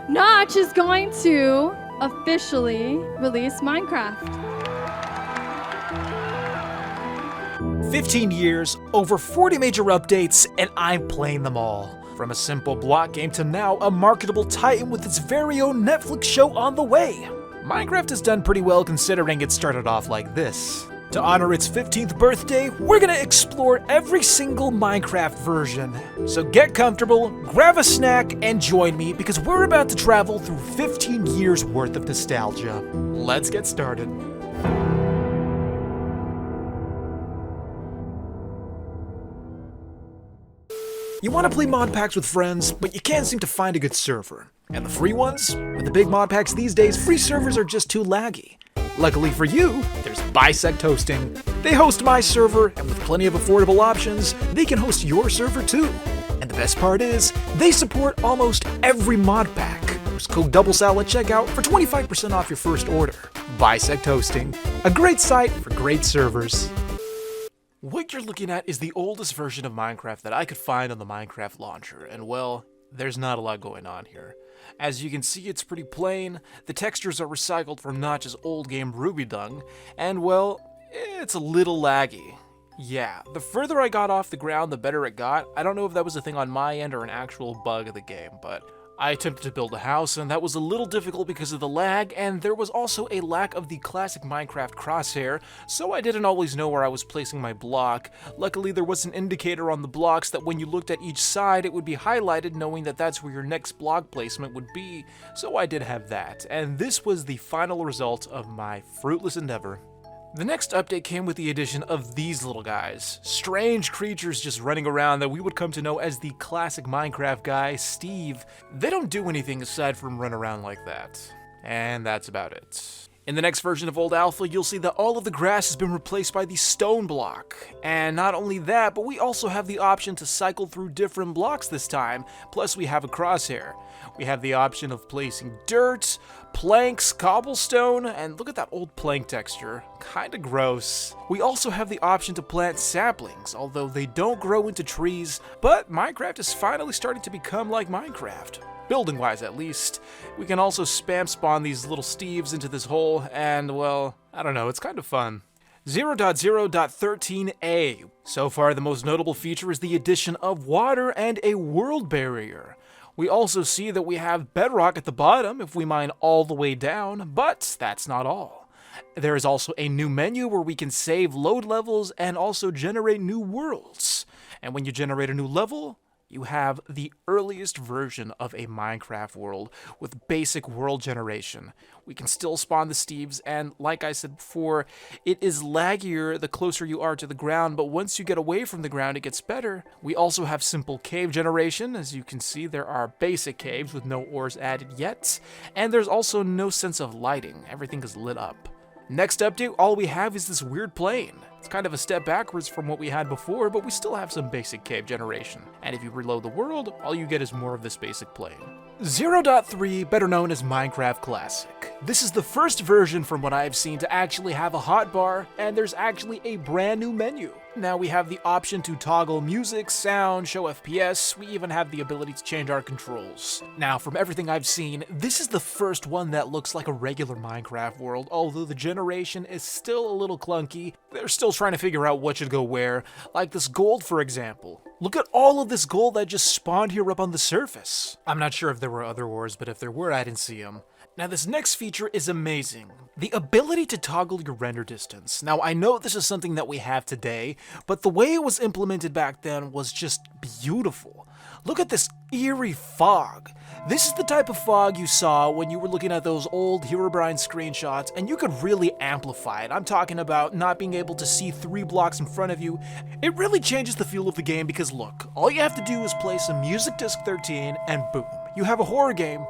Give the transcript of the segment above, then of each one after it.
Notch is going to officially release Minecraft. 15 years, over 40 major updates, and I'm playing them all. From a simple block game to now a marketable titan with its very own Netflix show on the way. Minecraft has done pretty well considering it started off like this. To honor its 15th birthday, we're gonna explore every single Minecraft version. So get comfortable, grab a snack, and join me because we're about to travel through 15 years worth of nostalgia. Let's get started. You want to play mod packs with friends, but you can't seem to find a good server. And the free ones? With the big mod packs these days, free servers are just too laggy. Luckily for you, there's Bisect Hosting. They host my server, and with plenty of affordable options, they can host your server too. And the best part is, they support almost every mod pack. Use code DOUBLESAL at checkout for 25% off your first order. Bisect Hosting, a great site for great servers. What you're looking at is the oldest version of Minecraft that I could find on the Minecraft launcher, and well, there's not a lot going on here. As you can see, it's pretty plain, the textures are recycled from Notch's old game Ruby Dung, and well, it's a little laggy. Yeah, the further I got off the ground, the better it got. I don't know if that was a thing on my end or an actual bug of the game, but I attempted to build a house, and that was a little difficult because of the lag, and there was also a lack of the classic Minecraft crosshair, so I didn't always know where I was placing my block. Luckily, there was an indicator on the blocks that when you looked at each side, it would be highlighted knowing that that's where your next block placement would be, so I did have that, and this was the final result of my fruitless endeavor. The next update came with the addition of these little guys. Strange creatures just running around that we would come to know as the classic Minecraft guy, Steve. They don't do anything aside from run around like that. And that's about it. In the next version of Old Alpha, you'll see that all of the grass has been replaced by the stone block. And not only that, but we also have the option to cycle through different blocks this time, plus we have a crosshair. We have the option of placing dirt, planks, cobblestone, and look at that old plank texture. Kinda gross. We also have the option to plant saplings, although they don't grow into trees, but Minecraft is finally starting to become like Minecraft. Building-wise, at least. We can also spam spawn these little Steves into this hole, and, well, I don't know, it's kind of fun. 0.0.13a. So far, the most notable feature is the addition of water and a world barrier. We also see that we have bedrock at the bottom if we mine all the way down, but that's not all. There is also a new menu where we can save load levels and also generate new worlds. And when you generate a new level, you have the earliest version of a Minecraft world with basic world generation. We can still spawn the Steves, and like I said before, it is laggier the closer you are to the ground, but once you get away from the ground, it gets better. We also have simple cave generation. As you can see, there are basic caves with no ores added yet, and there's also no sense of lighting. Everything is lit up. Next update, all we have is this weird plane. It's kind of a step backwards from what we had before, but we still have some basic cave generation. And if you reload the world, all you get is more of this basic plane. 0.3, better known as Minecraft Classic. This is the first version from what I've seen to actually have a hotbar, and there's actually a brand new menu. Now we have the option to toggle music, sound, show FPS, we even have the ability to change our controls. Now, from everything I've seen, this is the first one that looks like a regular Minecraft world, although the generation is still a little clunky. They're still trying to figure out what should go where, like this gold for example. Look at all of this gold that just spawned here up on the surface. I'm not sure if there were other ores, but if there were, I didn't see them. Now this next feature is amazing. The ability to toggle your render distance. Now I know this is something that we have today, but the way it was implemented back then was just beautiful. Look at this eerie fog. This is the type of fog you saw when you were looking at those old Herobrine screenshots, and you could really amplify it. I'm talking about not being able to see 3 blocks in front of you. It really changes the feel of the game because look, all you have to do is play some Music Disc 13 and boom, you have a horror game.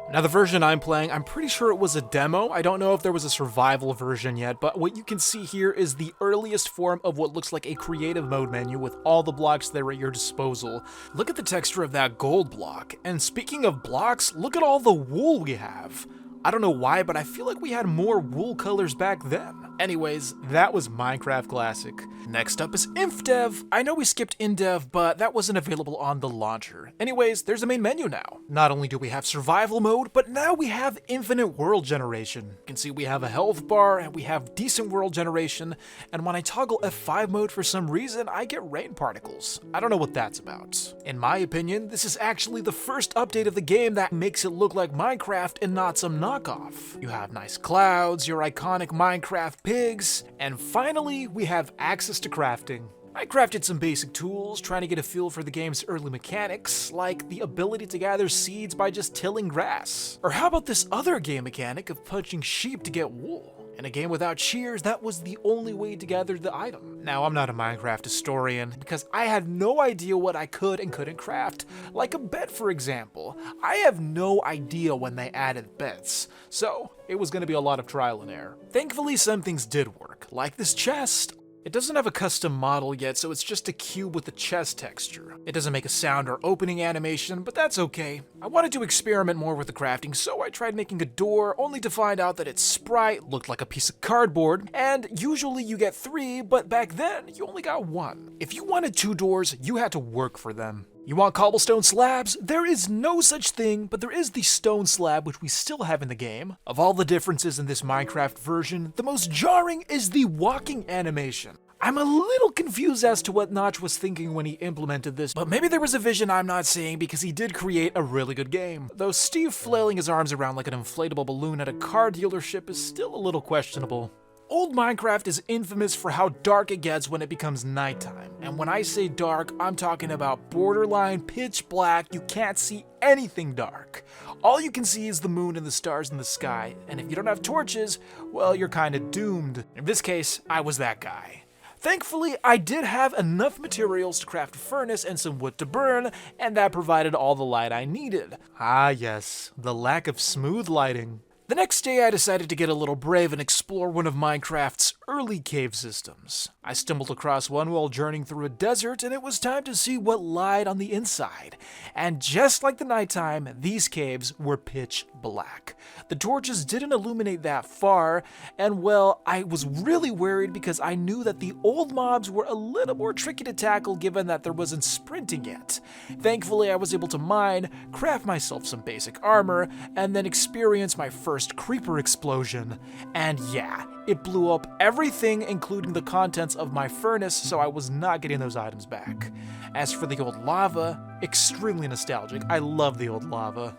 Now the version I'm playing, I'm pretty sure it was a demo. I don't know if there was a survival version yet, but what you can see here is the earliest form of what looks like a creative mode menu with all the blocks that are at your disposal. Look at the texture of that gold block. And speaking of blocks, look at all the wool we have. I don't know why, but I feel like we had more wool colors back then. Anyways, that was Minecraft Classic. Next up is Infdev. I know we skipped Infdev, but that wasn't available on the launcher. Anyways, there's the main menu now. Not only do we have survival mode, but now we have infinite world generation. You can see we have a health bar, and we have decent world generation, and when I toggle F5 mode for some reason, I get rain particles. I don't know what that's about. In my opinion, this is actually the first update of the game that makes it look like Minecraft and not some knockoff. You have nice clouds, your iconic Minecraft pigs, and finally, we have access to crafting. I crafted some basic tools, trying to get a feel for the game's early mechanics, like the ability to gather seeds by just tilling grass. Or how about this other game mechanic of punching sheep to get wool? In a game without shears, that was the only way to gather the item. Now, I'm not a Minecraft historian, because I had no idea what I could and couldn't craft. Like a bed, for example. I have no idea when they added beds, so it was going to be a lot of trial and error. Thankfully, some things did work, like this chest. It doesn't have a custom model yet, so it's just a cube with a chest texture. It doesn't make a sound or opening animation, but that's okay. I wanted to experiment more with the crafting, so I tried making a door, only to find out that its sprite looked like a piece of cardboard, and usually you get 3, but back then, you only got 1. If you wanted 2 doors, you had to work for them. You want cobblestone slabs? There is no such thing, but there is the stone slab, which we still have in the game. Of all the differences in this Minecraft version, the most jarring is the walking animation. I'm a little confused as to what Notch was thinking when he implemented this, but maybe there was a vision I'm not seeing because he did create a really good game. Though Steve flailing his arms around like an inflatable balloon at a car dealership is still a little questionable. Old Minecraft is infamous for how dark it gets when it becomes nighttime. And when I say dark, I'm talking about borderline pitch black. You can't see anything dark. All you can see is the moon and the stars in the sky. And if you don't have torches, well, you're kinda doomed. In this case, I was that guy. Thankfully, I did have enough materials to craft a furnace and some wood to burn, and that provided all the light I needed. Ah yes, the lack of smooth lighting. The next day, I decided to get a little brave and explore one of Minecraft's early cave systems. I stumbled across one while journeying through a desert, and it was time to see what lied on the inside. And just like the nighttime, these caves were pitch black. The torches didn't illuminate that far, and well, I was really worried because I knew that the old mobs were a little more tricky to tackle given that there wasn't sprinting yet. Thankfully, I was able to mine, craft myself some basic armor, and then experience my first creeper explosion. And yeah, it blew up everything including the contents of my furnace, so I was not getting those items back. As for the old lava, extremely nostalgic. I love the old lava.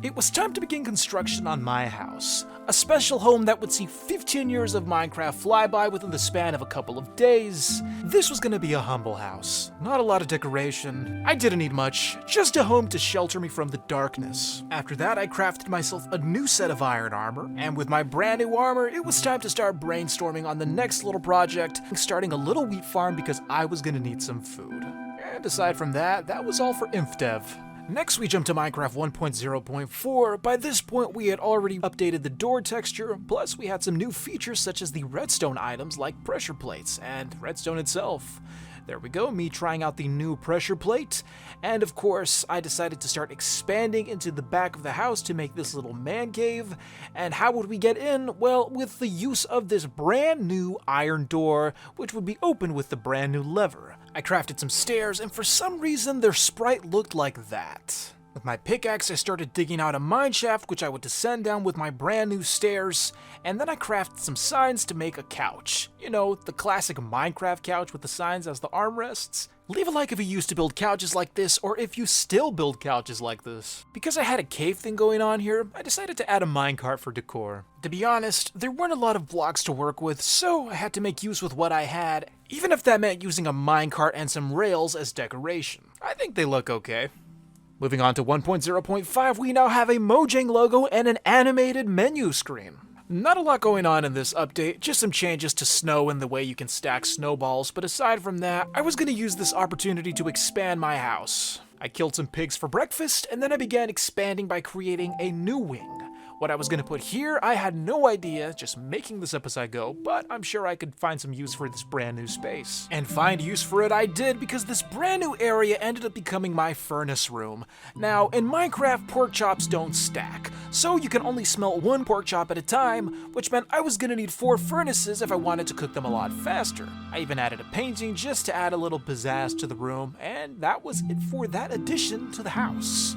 It was time to begin construction on my house. A special home that would see 15 years of Minecraft fly by within the span of a couple of days. This was gonna be a humble house. Not a lot of decoration. I didn't need much, just a home to shelter me from the darkness. After that, I crafted myself a new set of iron armor, and with my brand new armor, it was time to start brainstorming on the next little project, starting a little wheat farm because I was gonna need some food. And aside from that, that was all for Infdev. Next, we jump to Minecraft 1.0.4. By this point, we had already updated the door texture, plus we had some new features such as the redstone items like pressure plates and redstone itself. There we go, me trying out the new pressure plate. And of course, I decided to start expanding into the back of the house to make this little man cave. And how would we get in? Well, with the use of this brand new iron door, which would be opened with the brand new lever. I crafted some stairs, and for some reason, their sprite looked like that. With my pickaxe, I started digging out a mine shaft, which I would descend down with my brand new stairs, and then I crafted some signs to make a couch. You know, the classic Minecraft couch with the signs as the armrests. Leave a like if you used to build couches like this, or if you still build couches like this. Because I had a cave thing going on here, I decided to add a minecart for decor. To be honest, there weren't a lot of blocks to work with, so I had to make use with what I had, even if that meant using a minecart and some rails as decoration. I think they look okay. Moving on to 1.0.5, we now have a Mojang logo and an animated menu screen. Not a lot going on in this update, just some changes to snow and the way you can stack snowballs, but aside from that, I was going to use this opportunity to expand my house. I killed some pigs for breakfast, and then I began expanding by creating a new wing. What I was gonna put here, I had no idea, just making this up as I go, but I'm sure I could find some use for this brand new space. And find use for it I did, because this brand new area ended up becoming my furnace room. Now, in Minecraft, pork chops don't stack, so you can only smelt one pork chop at a time, which meant I was gonna need 4 furnaces if I wanted to cook them a lot faster. I even added a painting just to add a little pizzazz to the room, and that was it for that addition to the house.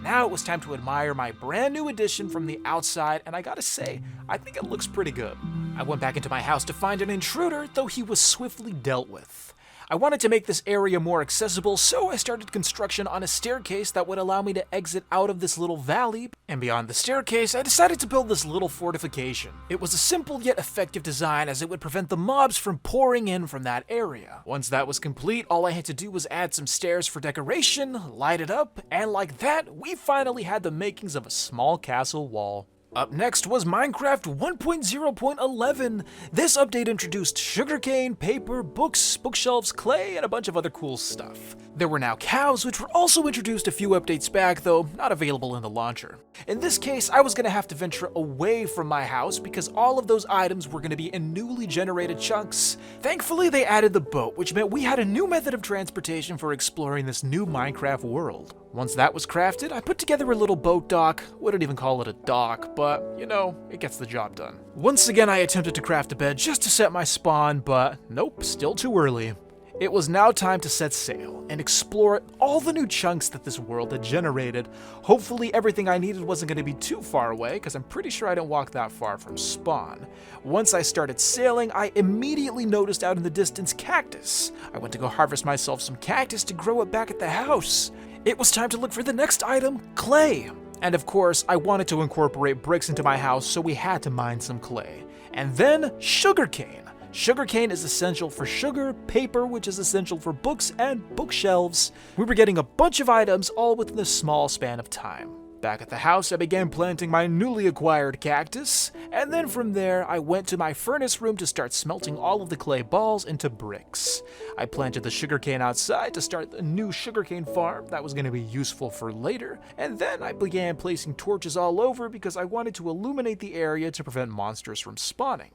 Now it was time to admire my brand new addition from the outside, and I gotta say, I think it looks pretty good. I went back into my house to find an intruder, though he was swiftly dealt with. I wanted to make this area more accessible, so I started construction on a staircase that would allow me to exit out of this little valley, and beyond the staircase, I decided to build this little fortification. It was a simple yet effective design, as it would prevent the mobs from pouring in from that area. Once that was complete, all I had to do was add some stairs for decoration, light it up, and like that, we finally had the makings of a small castle wall. Up next was Minecraft 1.0.11. This update introduced sugarcane, paper, books, bookshelves, clay, and a bunch of other cool stuff. There were now cows, which were also introduced a few updates back, though not available in the launcher. In this case, I was going to have to venture away from my house because all of those items were going to be in newly generated chunks. Thankfully, they added the boat, which meant we had a new method of transportation for exploring this new Minecraft world. Once that was crafted, I put together a little boat dock. Wouldn't even call it a dock, but, you know, it gets the job done. Once again, I attempted to craft a bed just to set my spawn, but nope, still too early. It was now time to set sail and explore all the new chunks that this world had generated. Hopefully everything I needed wasn't going to be too far away, because I'm pretty sure I didn't walk that far from spawn. Once I started sailing, I immediately noticed out in the distance cactus. I went to go harvest myself some cactus to grow it back at the house. It was time to look for the next item, clay. And of course, I wanted to incorporate bricks into my house, so we had to mine some clay. And then, sugarcane. Sugarcane is essential for sugar, paper, which is essential for books, and bookshelves. We were getting a bunch of items all within a small span of time. Back at the house, I began planting my newly acquired cactus, and then from there, I went to my furnace room to start smelting all of the clay balls into bricks. I planted the sugarcane outside to start a new sugarcane farm that was going to be useful for later, and then I began placing torches all over because I wanted to illuminate the area to prevent monsters from spawning.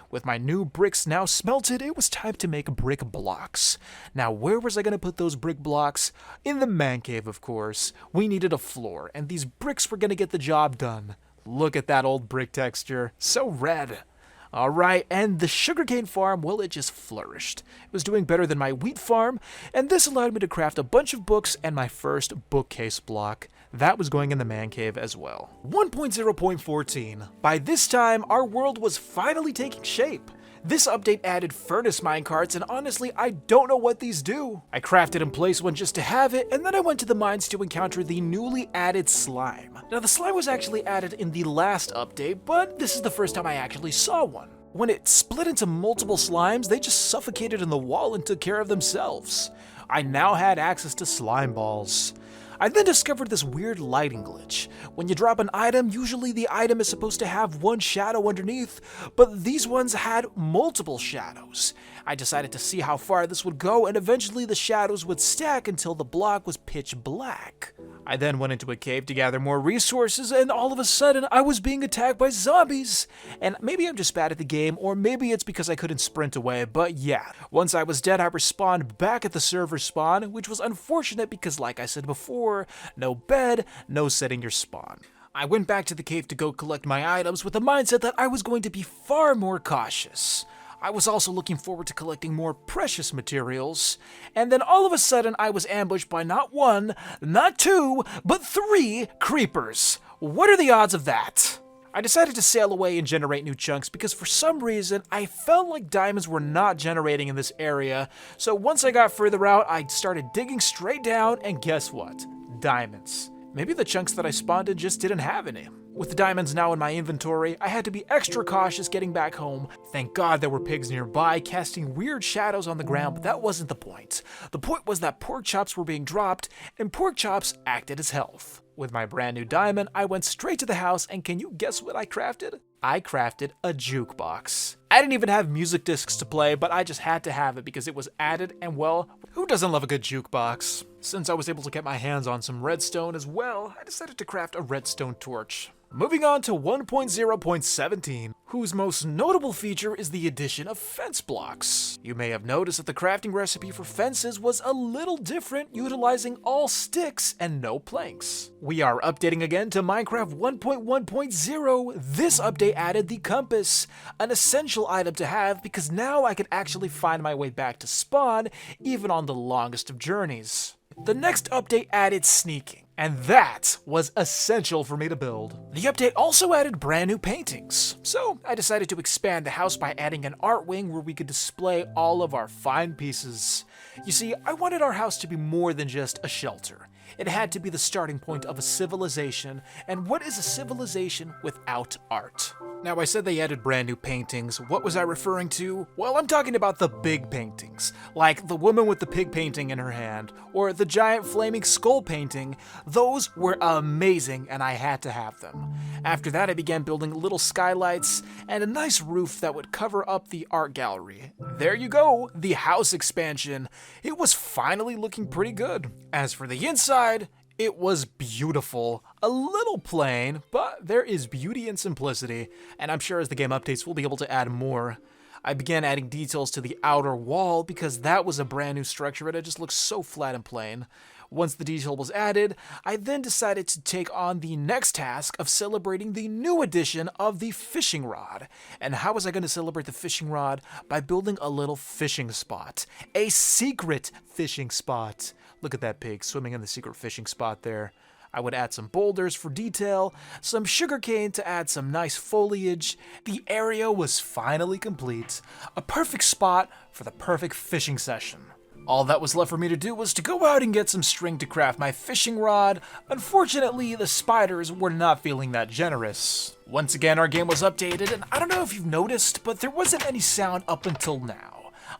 With my new bricks now smelted, it was time to make brick blocks. Now, where was I going to put those brick blocks? In the man cave, of course. We needed a floor, and these bricks were going to get the job done. Look at that old brick texture. So red. Alright, and the sugarcane farm, well, it just flourished. It was doing better than my wheat farm, and this allowed me to craft a bunch of books and my first bookcase block. That was going in the man cave as well. 1.0.14. By this time, our world was finally taking shape. This update added furnace minecarts, and honestly, I don't know what these do. I crafted and placed one just to have it, and then I went to the mines to encounter the newly added slime. Now, the slime was actually added in the last update, but this is the first time I actually saw one. When it split into multiple slimes, they just suffocated in the wall and took care of themselves. I now had access to slime balls. I then discovered this weird lighting glitch. When you drop an item, usually the item is supposed to have one shadow underneath, but these ones had multiple shadows. I decided to see how far this would go, and eventually the shadows would stack until the block was pitch black. I then went into a cave to gather more resources, and all of a sudden I was being attacked by zombies. And maybe I'm just bad at the game, or maybe it's because I couldn't sprint away, but yeah. Once I was dead, I respawned back at the server spawn, which was unfortunate because, like I said before, no bed, no setting your spawn. I went back to the cave to go collect my items with the mindset that I was going to be far more cautious. I was also looking forward to collecting more precious materials, and then all of a sudden I was ambushed by not one, not two, but 3 creepers. What are the odds of that? I decided to sail away and generate new chunks because for some reason I felt like diamonds were not generating in this area, so once I got further out I started digging straight down, and guess what? Diamonds. Maybe the chunks that I spawned in just didn't have any. With the diamonds now in my inventory, I had to be extra cautious getting back home. Thank God there were pigs nearby casting weird shadows on the ground, but that wasn't the point. The point was that pork chops were being dropped, and pork chops acted as health. With my brand new diamond, I went straight to the house, and can you guess what I crafted? I crafted a jukebox. I didn't even have music discs to play, but I just had to have it because it was added, and well, who doesn't love a good jukebox? Since I was able to get my hands on some redstone as well, I decided to craft a redstone torch. Moving on to 1.0.17, whose most notable feature is the addition of fence blocks. You may have noticed that the crafting recipe for fences was a little different, utilizing all sticks and no planks. We are updating again to Minecraft 1.1.0. This update added the compass, an essential item to have because now I can actually find my way back to spawn, even on the longest of journeys. The next update added sneaking, and that was essential for me to build. The update also added brand new paintings, so I decided to expand the house by adding an art wing where we could display all of our fine pieces. You see, I wanted our house to be more than just a shelter. It had to be the starting point of a civilization, and what is a civilization without art? Now, I said they added brand new paintings. What was I referring to? Well, I'm talking about the big paintings, like the woman with the pig painting in her hand, or the giant flaming skull painting. Those were amazing, and I had to have them. After that, I began building little skylights and a nice roof that would cover up the art gallery. There you go, the house expansion. It was finally looking pretty good. As for the inside, it was beautiful. A little plain, but there is beauty in simplicity, and I'm sure as the game updates we'll be able to add more. I began adding details to the outer wall because that was a brand new structure and it just looked so flat and plain. Once the detail was added, I then decided to take on the next task of celebrating the new addition of the fishing rod. And how was I going to celebrate the fishing rod? By building a little fishing spot. A secret fishing spot. Look at that pig swimming in the secret fishing spot there. I would add some boulders for detail, some sugarcane to add some nice foliage. The area was finally complete. A perfect spot for the perfect fishing session. All that was left for me to do was to go out and get some string to craft my fishing rod. Unfortunately, the spiders were not feeling that generous. Once again, our game was updated, and I don't know if you've noticed, but there wasn't any sound up until now.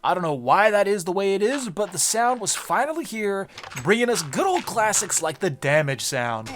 I don't know why that is the way it is, but the sound was finally here, bringing us good old classics like the damage sound.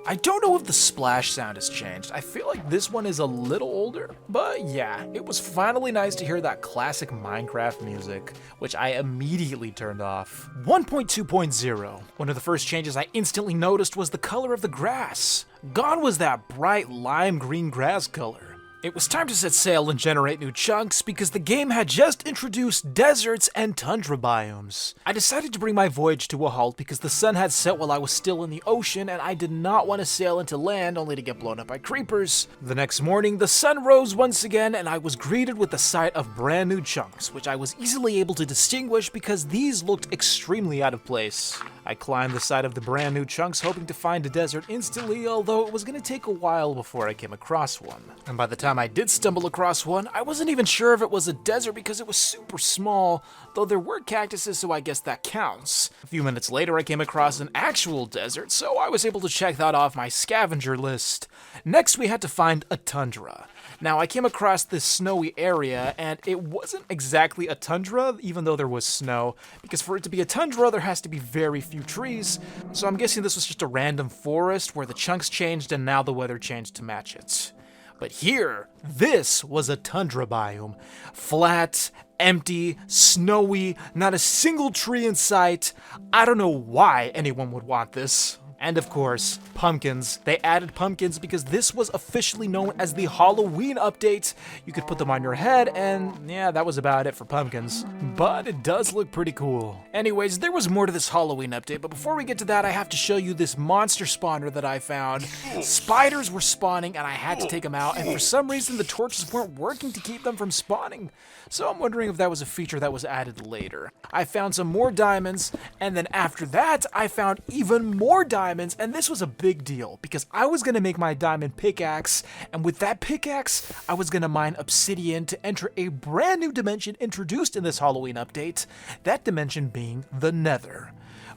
I don't know if the splash sound has changed. I feel like this one is a little older, but yeah, it was finally nice to hear that classic Minecraft music, which I immediately turned off. 1.2.0. One of the first changes I instantly noticed was the color of the grass. Gone was that bright lime green grass color. It was time to set sail and generate new chunks because the game had just introduced deserts and tundra biomes. I decided to bring my voyage to a halt because the sun had set while I was still in the ocean and I did not want to sail into land only to get blown up by creepers. The next morning, the sun rose once again and I was greeted with the sight of brand new chunks, which I was easily able to distinguish because these looked extremely out of place. I climbed the side of the brand new chunks hoping to find a desert instantly, although it was going to take a while before I came across one. And by the time I did stumble across one, I wasn't even sure if it was a desert because it was super small, though there were cactuses, so I guess that counts. A few minutes later, I came across an actual desert, so I was able to check that off my scavenger list. Next, we had to find a tundra. Now, I came across this snowy area, and it wasn't exactly a tundra, even though there was snow, because for it to be a tundra, there has to be very few trees, so I'm guessing this was just a random forest where the chunks changed and now the weather changed to match it. But here, this was a tundra biome. Flat, empty, snowy, not a single tree in sight. I don't know why anyone would want this. And of course, pumpkins. They added pumpkins because this was officially known as the Halloween update. You could put them on your head and yeah, that was about it for pumpkins. But it does look pretty cool. Anyways, there was more to this Halloween update, but before we get to that, I have to show you this monster spawner that I found. Spiders were spawning and I had to take them out, and for some reason the torches weren't working to keep them from spawning. So I'm wondering if that was a feature that was added later. I found some more diamonds, and then after that, I found even more diamonds, and this was a big deal because I was going to make my diamond pickaxe, and with that pickaxe, I was going to mine obsidian to enter a brand new dimension introduced in this Halloween update, that dimension being the Nether.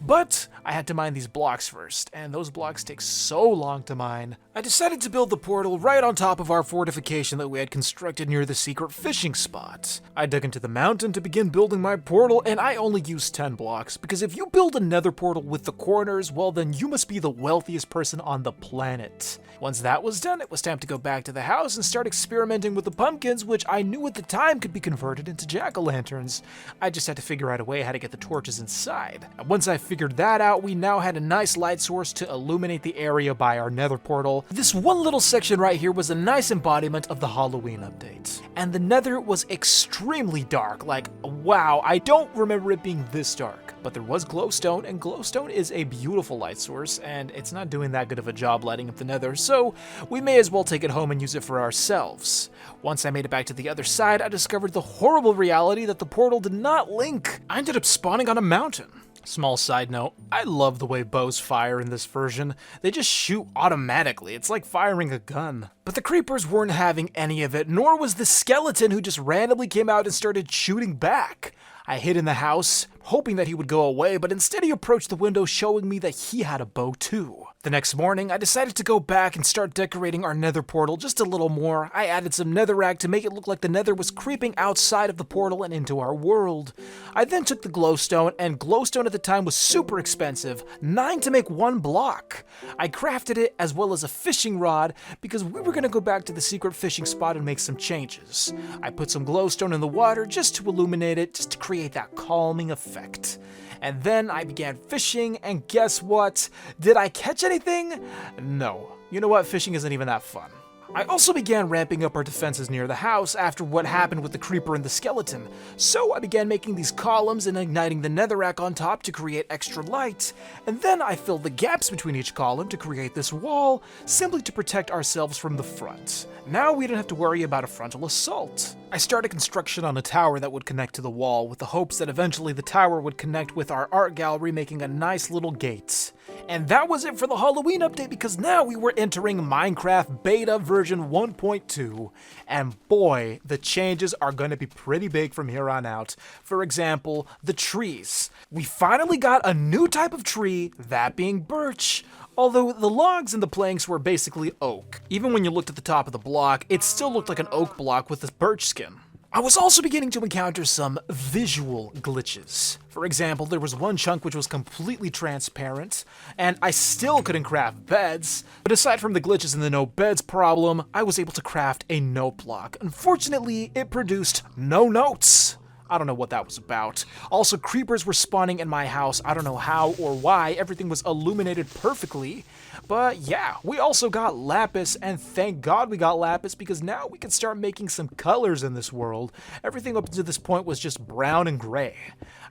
But I had to mine these blocks first, and those blocks take so long to mine. I decided to build the portal right on top of our fortification that we had constructed near the secret fishing spot. I dug into the mountain to begin building my portal, and I only used 10 blocks, because if you build a nether portal with the corners, well then you must be the wealthiest person on the planet. Once that was done, it was time to go back to the house and start experimenting with the pumpkins, which I knew at the time could be converted into jack-o'-lanterns. I just had to figure out a way how to get the torches inside. And once I figured that out, we now had a nice light source to illuminate the area by our nether portal. This one little section right here was a nice embodiment of the Halloween update. And the nether was extremely dark, like, wow, I don't remember it being this dark. But there was glowstone, and glowstone is a beautiful light source, and it's not doing that good of a job lighting up the nether, so we may as well take it home and use it for ourselves. Once I made it back to the other side, I discovered the horrible reality that the portal did not link. I ended up spawning on a mountain. Small side note, I love the way bows fire in this version. They just shoot automatically, it's like firing a gun. But the creepers weren't having any of it, nor was the skeleton who just randomly came out and started shooting back. I hid in the house, hoping that he would go away, but instead he approached the window showing me that he had a bow too. The next morning, I decided to go back and start decorating our nether portal just a little more. I added some netherrack to make it look like the nether was creeping outside of the portal and into our world. I then took the glowstone, and glowstone at the time was super expensive, 9 to make 1 block. I crafted it as well as a fishing rod because we were going to go back to the secret fishing spot and make some changes. I put some glowstone in the water just to illuminate it, just to create that calming effect. And then I began fishing, and guess what? Did I catch anything? No. You know what? Fishing isn't even that fun. I also began ramping up our defenses near the house after what happened with the creeper and the skeleton, so I began making these columns and igniting the netherrack on top to create extra light, and then I filled the gaps between each column to create this wall, simply to protect ourselves from the front. Now we didn't have to worry about a frontal assault. I started construction on a tower that would connect to the wall, with the hopes that eventually the tower would connect with our art gallery, making a nice little gate. And that was it for the Halloween update, because now we were entering Minecraft Beta version 1.2, and boy, the changes are going to be pretty big from here on out. For example, the trees. We finally got a new type of tree, that being birch. Although the logs and the planks were basically oak. Even when you looked at the top of the block, it still looked like an oak block with a birch skin. I was also beginning to encounter some visual glitches. For example, there was one chunk which was completely transparent, and I still couldn't craft beds. But aside from the glitches and the no beds problem, I was able to craft a note block. Unfortunately, it produced no notes. I don't know what that was about. Also, creepers were spawning in my house. I don't know how or why. Everything was illuminated perfectly. But yeah, we also got lapis, and thank God we got lapis, because now we can start making some colors in this world. Everything up to this point was just brown and gray.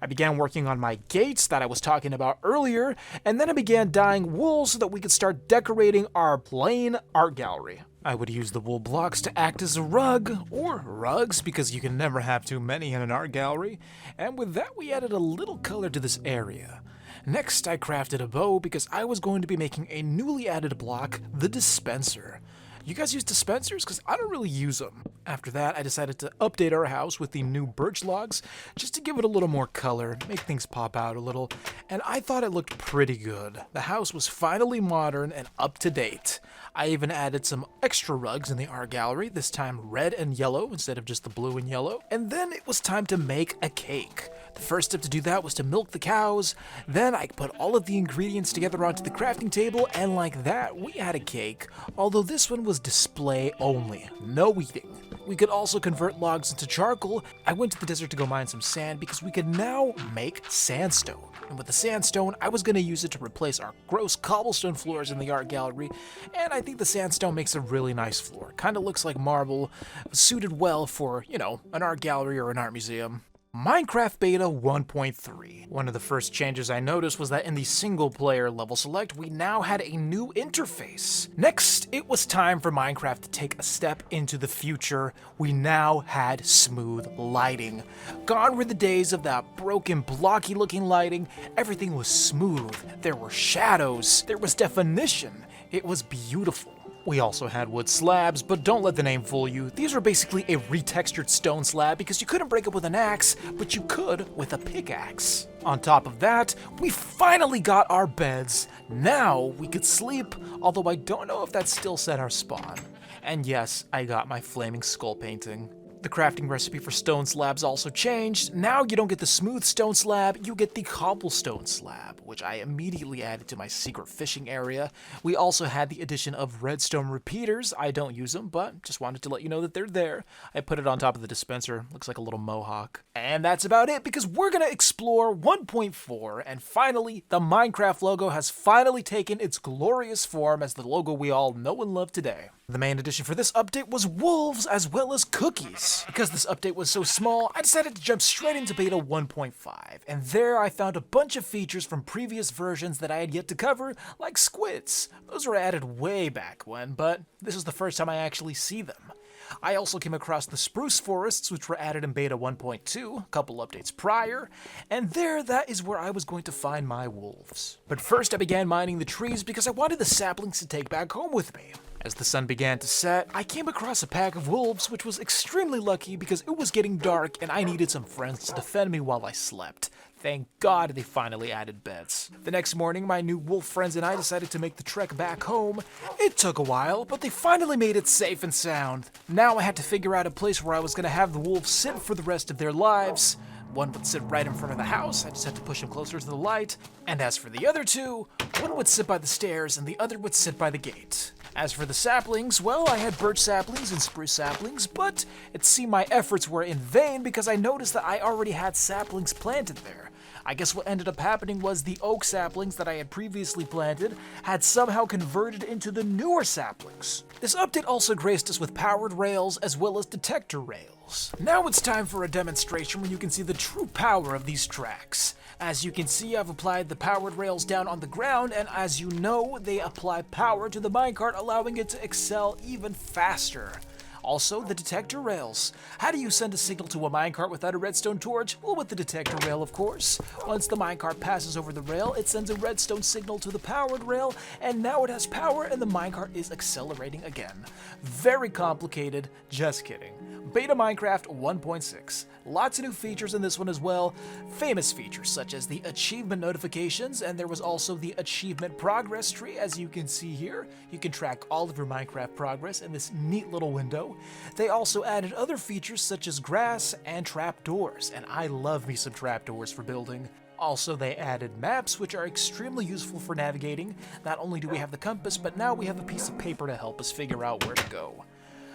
I began working on my gates that I was talking about earlier, and then I began dyeing wool so that we could start decorating our plain art gallery. I would use the wool blocks to act as a rug, or rugs, because you can never have too many in an art gallery, and with that we added a little color to this area. Next, I crafted a bow because I was going to be making a newly added block, the dispenser. You guys use dispensers? Because I don't really use them. After that, I decided to update our house with the new birch logs, just to give it a little more color, make things pop out a little, and I thought it looked pretty good. The house was finally modern and up to date. I even added some extra rugs in the art gallery, this time red and yellow instead of just the blue and yellow. And then it was time to make a cake. The first step to do that was to milk the cows. Then I put all of the ingredients together onto the crafting table, and like that, we had a cake. Although this one was display only, no eating. We could also convert logs into charcoal. I went to the desert to go mine some sand because we could now make sandstone. And with the sandstone, I was going to use it to replace our gross cobblestone floors in the art gallery, and I think the sandstone makes a really nice floor. Kind of looks like marble, suited well for, you know, an art gallery or an art museum. Minecraft Beta 1.3. One of the first changes I noticed was that in the single player level select, we now had a new interface. Next, it was time for Minecraft to take a step into the future. We now had smooth lighting. Gone were the days of that broken, blocky looking lighting. Everything was smooth. There were shadows. There was definition. It was beautiful. We also had wood slabs, but don't let the name fool you. These were basically a retextured stone slab because you couldn't break it with an axe, but you could with a pickaxe. On top of that, we finally got our beds. Now we could sleep, although I don't know if that still set our spawn. And yes, I got my flaming skull painting. The crafting recipe for stone slabs also changed. Now you don't get the smooth stone slab, you get the cobblestone slab, which I immediately added to my secret fishing area. We also had the addition of redstone repeaters. I don't use them, but just wanted to let you know that they're there. I put it on top of the dispenser. Looks like a little mohawk. And that's about it, because we're gonna explore 1.4, and finally, the Minecraft logo has finally taken its glorious form as the logo we all know and love today. The main addition for this update was wolves as well as cookies. Because this update was so small, I decided to jump straight into beta 1.5, and there I found a bunch of features from previous versions that I had yet to cover, like squids. Those were added way back when, but this is the first time I actually see them. I also came across the spruce forests, which were added in beta 1.2, a couple updates prior, and that is where I was going to find my wolves. But first I began mining the trees because I wanted the saplings to take back home with me. As the sun began to set, I came across a pack of wolves, which was extremely lucky because it was getting dark and I needed some friends to defend me while I slept. Thank God they finally added beds. The next morning, my new wolf friends and I decided to make the trek back home. It took a while, but they finally made it safe and sound. Now I had to figure out a place where I was going to have the wolves sit for the rest of their lives. One would sit right in front of the house, I just had to push him closer to the light. And as for the other two, one would sit by the stairs and the other would sit by the gate. As for the saplings, well, I had birch saplings and spruce saplings, but it seemed my efforts were in vain because I noticed that I already had saplings planted there. I guess what ended up happening was the oak saplings that I had previously planted had somehow converted into the newer saplings. This update also graced us with powered rails as well as detector rails. Now it's time for a demonstration where you can see the true power of these tracks. As you can see, I've applied the powered rails down on the ground, and as you know, they apply power to the minecart, allowing it to excel even faster. Also, the detector rails. How do you send a signal to a minecart without a redstone torch? Well, with the detector rail, of course. Once the minecart passes over the rail, it sends a redstone signal to the powered rail, and now it has power and the minecart is accelerating again. Very complicated, just kidding. Beta Minecraft 1.6. Lots of new features in this one as well. Famous features such as the achievement notifications, and there was also the achievement progress tree, as you can see here. You can track all of your Minecraft progress in this neat little window. They also added other features such as grass and trapdoors, and I love me some trapdoors for building. Also, they added maps, which are extremely useful for navigating. Not only do we have the compass, but now we have a piece of paper to help us figure out where to go.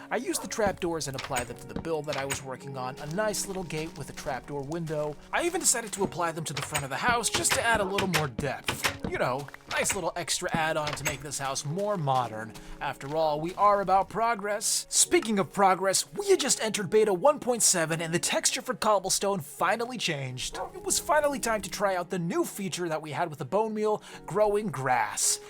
I used the trapdoors and applied them to the build that I was working on, a nice little gate with a trapdoor window. I even decided to apply them to the front of the house just to add a little more depth. You know, nice little extra add-on to make this house more modern. After all, we are about progress. Speaking of progress, we had just entered beta 1.7 and the texture for cobblestone finally changed. It was finally time to try out the new feature that we had with the bone meal, growing grass.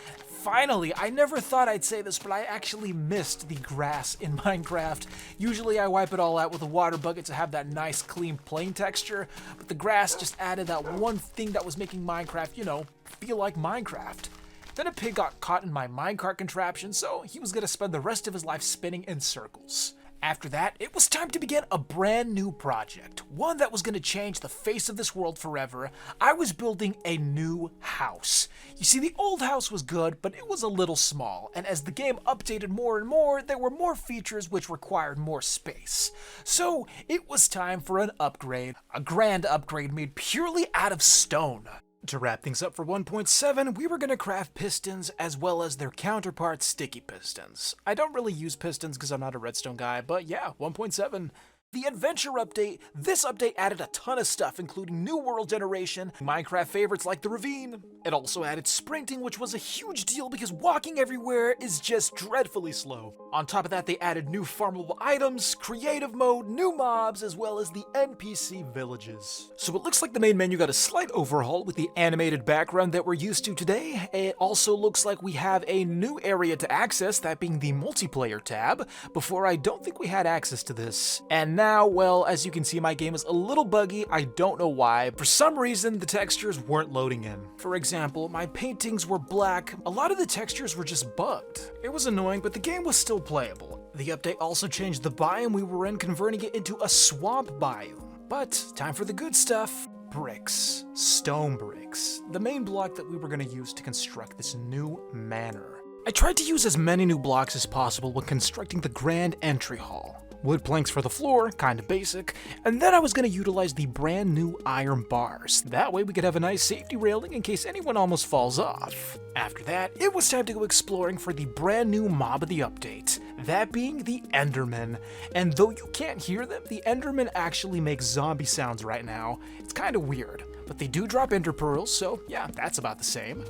Finally, I never thought I'd say this, but I actually missed the grass in Minecraft. Usually I wipe it all out with a water bucket to have that nice, clean, plain texture, but the grass just added that one thing that was making Minecraft, you know, feel like Minecraft. Then a pig got caught in my minecart contraption, so he was gonna spend the rest of his life spinning in circles. After that, it was time to begin a brand new project, one that was going to change the face of this world forever. I was building a new house. You see, the old house was good, but it was a little small, and as the game updated more and more, there were more features which required more space. So, it was time for an upgrade, a grand upgrade made purely out of stone. To wrap things up for 1.7, we were going to craft pistons as well as their counterpart sticky pistons. I don't really use pistons because I'm not a redstone guy, but yeah, 1.7. The adventure update. This update added a ton of stuff, including new world generation, Minecraft favorites like the ravine. It also added sprinting, which was a huge deal because walking everywhere is just dreadfully slow. On top of that, they added new farmable items, creative mode, new mobs, as well as the NPC villages. So it looks like the main menu got a slight overhaul with the animated background that we're used to today. It also looks like we have a new area to access, that being the multiplayer tab. Before, I don't think we had access to this. And now, well, as you can see, my game is a little buggy. I don't know why. For some reason, the textures weren't loading in. For example, my paintings were black. A lot of the textures were just bugged. It was annoying, but the game was still playable. The update also changed the biome we were in, converting it into a swamp biome. But time for the good stuff. Bricks. Stone bricks. The main block that we were going to use to construct this new manor. I tried to use as many new blocks as possible when constructing the grand entry hall. wood planks for the floor, kind of basic, and then I was going to utilize the brand new iron bars. That way we could have a nice safety railing in case anyone almost falls off. After that, it was time to go exploring for the brand new mob of the update, that being the Endermen. And though you can't hear them, the Endermen actually make zombie sounds right now. It's kind of weird, but they do drop ender pearls, so yeah, that's about the same.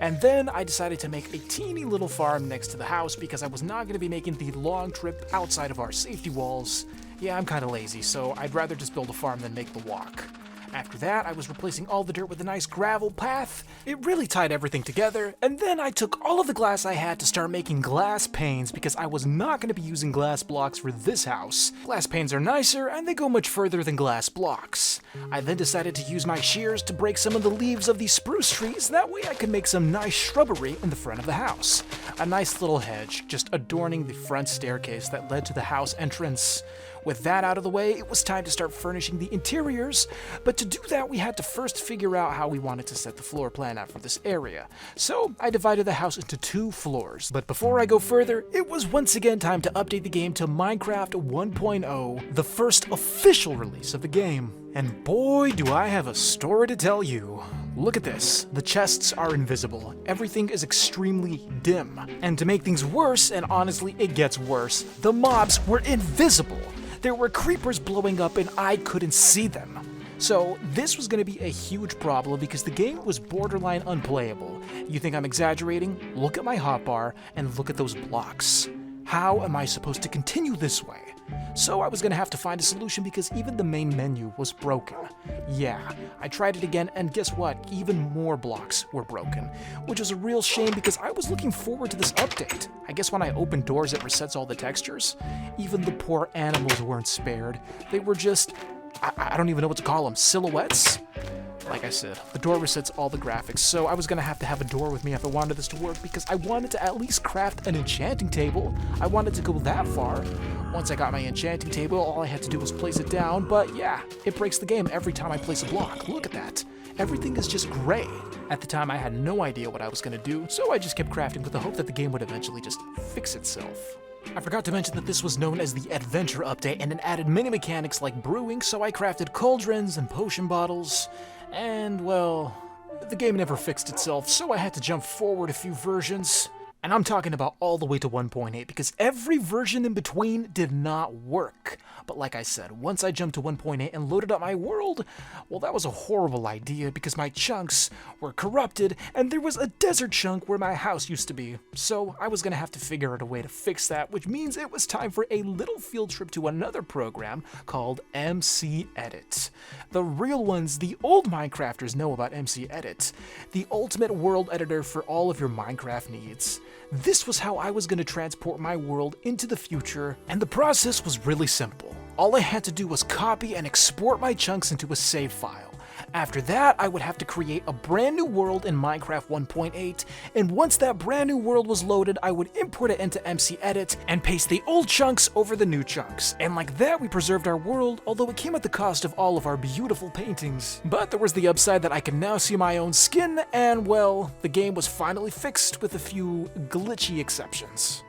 And then I decided to make a teeny little farm next to the house because I was not going to be making the long trip outside of our safety walls. Yeah, I'm kind of lazy, so I'd rather just build a farm than make the walk. After that, I was replacing all the dirt with a nice gravel path. It really tied everything together, and then I took all of the glass I had to start making glass panes because I was not going to be using glass blocks for this house. Glass panes are nicer, and they go much further than glass blocks. I then decided to use my shears to break some of the leaves of these spruce trees, that way I could make some nice shrubbery in the front of the house. A nice little hedge, just adorning the front staircase that led to the house entrance. With that out of the way, it was time to start furnishing the interiors, but to do that we had to first figure out how we wanted to set the floor plan out for this area. So I divided the house into 2 floors. But before I go further, it was once again time to update the game to Minecraft 1.0, the first official release of the game. And boy, do I have a story to tell you. Look at this. The chests are invisible. Everything is extremely dim. And to make things worse, and honestly it gets worse, the mobs were invisible. There were creepers blowing up and I couldn't see them. So this was going to be a huge problem because the game was borderline unplayable. You think I'm exaggerating? Look at my hotbar and look at those blocks. How am I supposed to continue this way? So I was going to have to find a solution because even the main menu was broken. Yeah, I tried it again and guess what? Even more blocks were broken, which was a real shame because I was looking forward to this update. I guess when I open doors it resets all the textures. Even the poor animals weren't spared. They were just, I don't even know what to call them, silhouettes? Like I said, the door resets all the graphics, so I was going to have a door with me if I wanted this to work because I wanted to at least craft an enchanting table. I wanted to go that far. Once I got my enchanting table, all I had to do was place it down, but yeah, it breaks the game every time I place a block. Look at that. Everything is just gray. At the time, I had no idea what I was going to do, so I just kept crafting with the hope that the game would eventually just fix itself. I forgot to mention that this was known as the Adventure Update, and it added many mechanics like brewing, so I crafted cauldrons and potion bottles. And, well, the game never fixed itself, so I had to jump forward a few versions. And I'm talking about all the way to 1.8 because every version in between did not work. But like I said, once I jumped to 1.8 and loaded up my world, well, that was a horrible idea because my chunks were corrupted and there was a desert chunk where my house used to be. So I was going to have to figure out a way to fix that, which means it was time for a little field trip to another program called MC Edit. The real ones, the old Minecrafters know about MC Edit, the ultimate world editor for all of your Minecraft needs. This was how I was going to transport my world into the future, and the process was really simple. All I had to do was copy and export my chunks into a save file. After that, I would have to create a brand new world in Minecraft 1.8, and once that brand new world was loaded, I would import it into MC Edit and paste the old chunks over the new chunks. And like that, we preserved our world, although it came at the cost of all of our beautiful paintings. But there was the upside that I can now see my own skin, and well, the game was finally fixed with a few glitchy exceptions.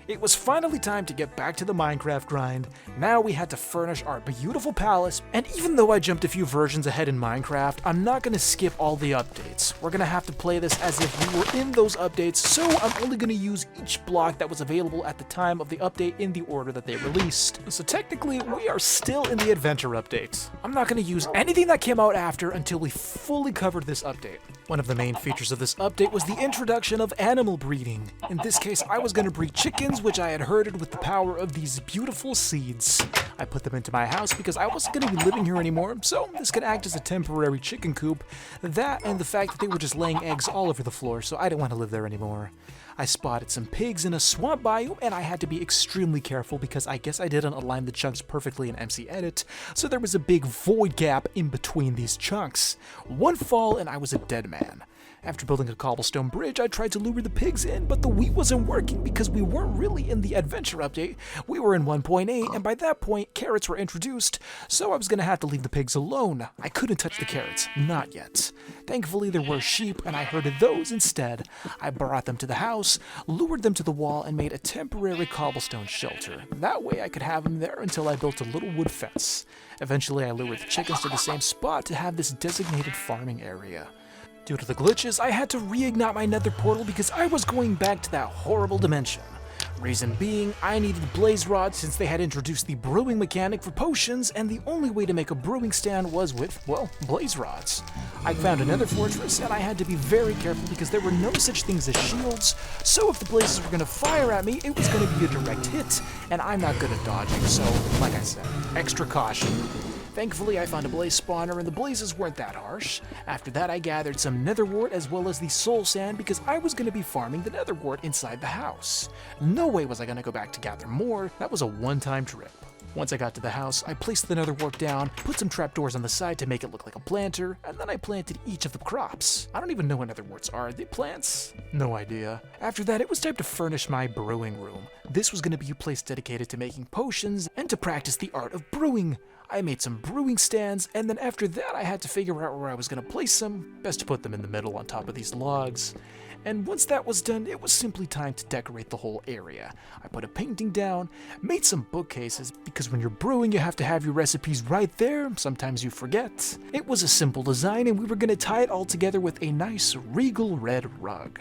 It was finally time to get back to the Minecraft grind. Now we had to furnish our beautiful palace, and even though I jumped a few versions ahead in Minecraft, I'm not going to skip all the updates. We're going to have to play this as if we were in those updates, so I'm only going to use each block that was available at the time of the update in the order that they released. So technically, we are still in the Adventure update. I'm not going to use anything that came out after until we fully covered this update. One of the main features of this update was the introduction of animal breeding. In this case, I was going to breed chickens, which I had herded with the power of these beautiful seeds. I put them into my house because I wasn't going to be living here anymore, so this could act as a temporary chicken coop. That and the fact that they were just laying eggs all over the floor, so I didn't want to live there anymore. I spotted some pigs in a swamp biome, and I had to be extremely careful because I guess I didn't align the chunks perfectly in MC Edit, so there was a big void gap in between these chunks. One fall and I was a dead man. After building a cobblestone bridge, I tried to lure the pigs in, but the wheat wasn't working because we weren't really in the adventure update. We were in 1.8, and by that point, carrots were introduced, so I was gonna have to leave the pigs alone. I couldn't touch the carrots, not yet. Thankfully, there were sheep, and I herded those instead. I brought them to the house, lured them to the wall, and made a temporary cobblestone shelter. That way, I could have them there until I built a little wood fence. Eventually, I lured the chickens to the same spot to have this designated farming area. Due to the glitches, I had to reignite my nether portal because I was going back to that horrible dimension. Reason being, I needed blaze rods since they had introduced the brewing mechanic for potions, and the only way to make a brewing stand was with, well, blaze rods. I found another fortress, and I had to be very careful because there were no such things as shields, so if the blazes were going to fire at me, it was going to be a direct hit, and I'm not good at dodging, so, like I said, extra caution. Thankfully, I found a blaze spawner and the blazes weren't that harsh. After that, I gathered some nether wart as well as the soul sand because I was going to be farming the nether wart inside the house. No way was I going to go back to gather more. That was a one-time trip. Once I got to the house, I placed the nether wart down, put some trapdoors on the side to make it look like a planter, and then I planted each of the crops. I don't even know what nether warts are. Are they plants? No idea. After that, it was time to furnish my brewing room. This was going to be a place dedicated to making potions and to practice the art of brewing. I made some brewing stands, and then after that I had to figure out where I was going to place them. Best to put them in the middle on top of these logs. And once that was done, it was simply time to decorate the whole area. I put a painting down, made some bookcases, because when you're brewing you have to have your recipes right there, sometimes you forget. It was a simple design and we were going to tie it all together with a nice regal red rug.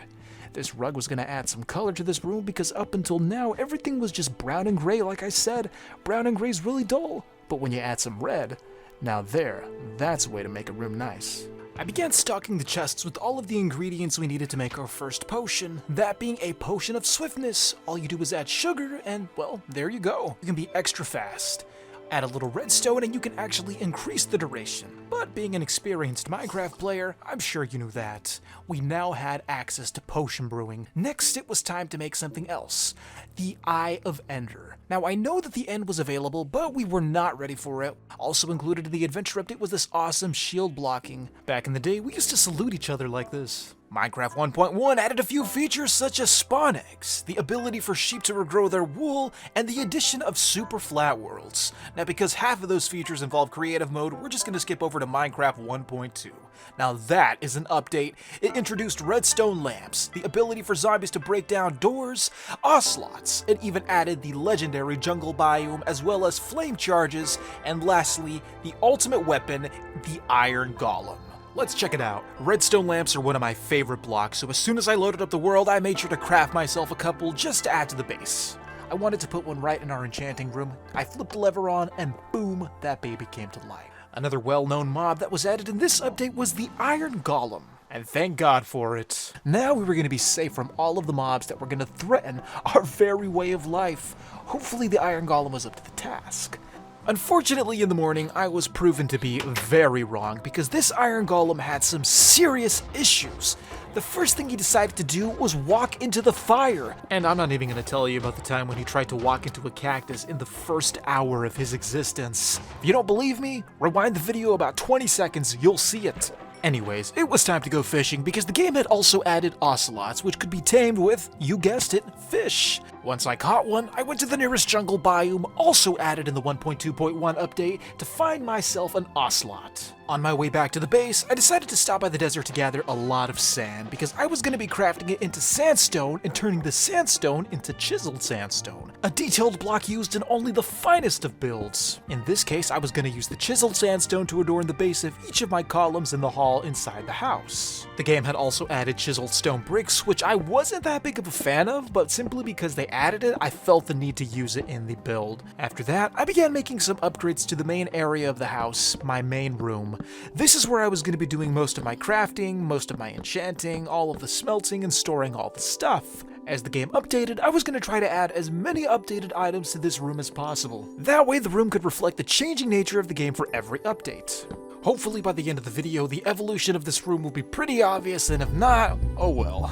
This rug was going to add some color to this room because up until now everything was just brown and gray. Like I said, brown and gray is really dull. But when you add some red, now that's a way to make a room nice. I began stocking the chests with all of the ingredients we needed to make our first potion, that being a potion of swiftness. All you do is add sugar and, well, there you go. You can be extra fast. Add a little redstone and you can actually increase the duration. But being an experienced Minecraft player, I'm sure you knew that. We now had access to potion brewing. Next, it was time to make something else. The Eye of Ender. Now, I know that the end was available, but we were not ready for it. Also included in the adventure update was this awesome shield blocking. Back in the day, we used to salute each other like this. Minecraft 1.1 added a few features such as spawn eggs, the ability for sheep to regrow their wool, and the addition of super flat worlds. Now because half of those features involve creative mode, we're just going to skip over to Minecraft 1.2. Now that is an update. It introduced redstone lamps, the ability for zombies to break down doors, ocelots, it even added the legendary jungle biome as well as flame charges, and lastly, the ultimate weapon, the iron golem. Let's check it out. Redstone lamps are one of my favorite blocks, so as soon as I loaded up the world, I made sure to craft myself a couple just to add to the base. I wanted to put one right in our enchanting room. I flipped the lever on, and boom, that baby came to life. Another well-known mob that was added in this update was the Iron Golem. And thank God for it. Now we were going to be safe from all of the mobs that were going to threaten our very way of life. Hopefully the Iron Golem was up to the task. Unfortunately, in the morning, I was proven to be very wrong because this Iron Golem had some serious issues. The first thing he decided to do was walk into the fire. And I'm not even going to tell you about the time when he tried to walk into a cactus in the first hour of his existence. If you don't believe me, rewind the video about 20 seconds, you'll see it. Anyways, it was time to go fishing because the game had also added ocelots, which could be tamed with, you guessed it, fish. Once I caught one, I went to the nearest jungle biome, also added in the 1.2.1 update, to find myself an ocelot. On my way back to the base, I decided to stop by the desert to gather a lot of sand because I was going to be crafting it into sandstone and turning the sandstone into chiseled sandstone, a detailed block used in only the finest of builds. In this case, I was going to use the chiseled sandstone to adorn the base of each of my columns in the hall inside the house. The game had also added chiseled stone bricks, which I wasn't that big of a fan of, but simply because they added it, I felt the need to use it in the build. After that, I began making some upgrades to the main area of the house, my main room. This is where I was going to be doing most of my crafting, most of my enchanting, all of the smelting, and storing all the stuff. As the game updated, I was going to try to add as many updated items to this room as possible. That way the room could reflect the changing nature of the game for every update. Hopefully by the end of the video, the evolution of this room will be pretty obvious, and if not, oh well.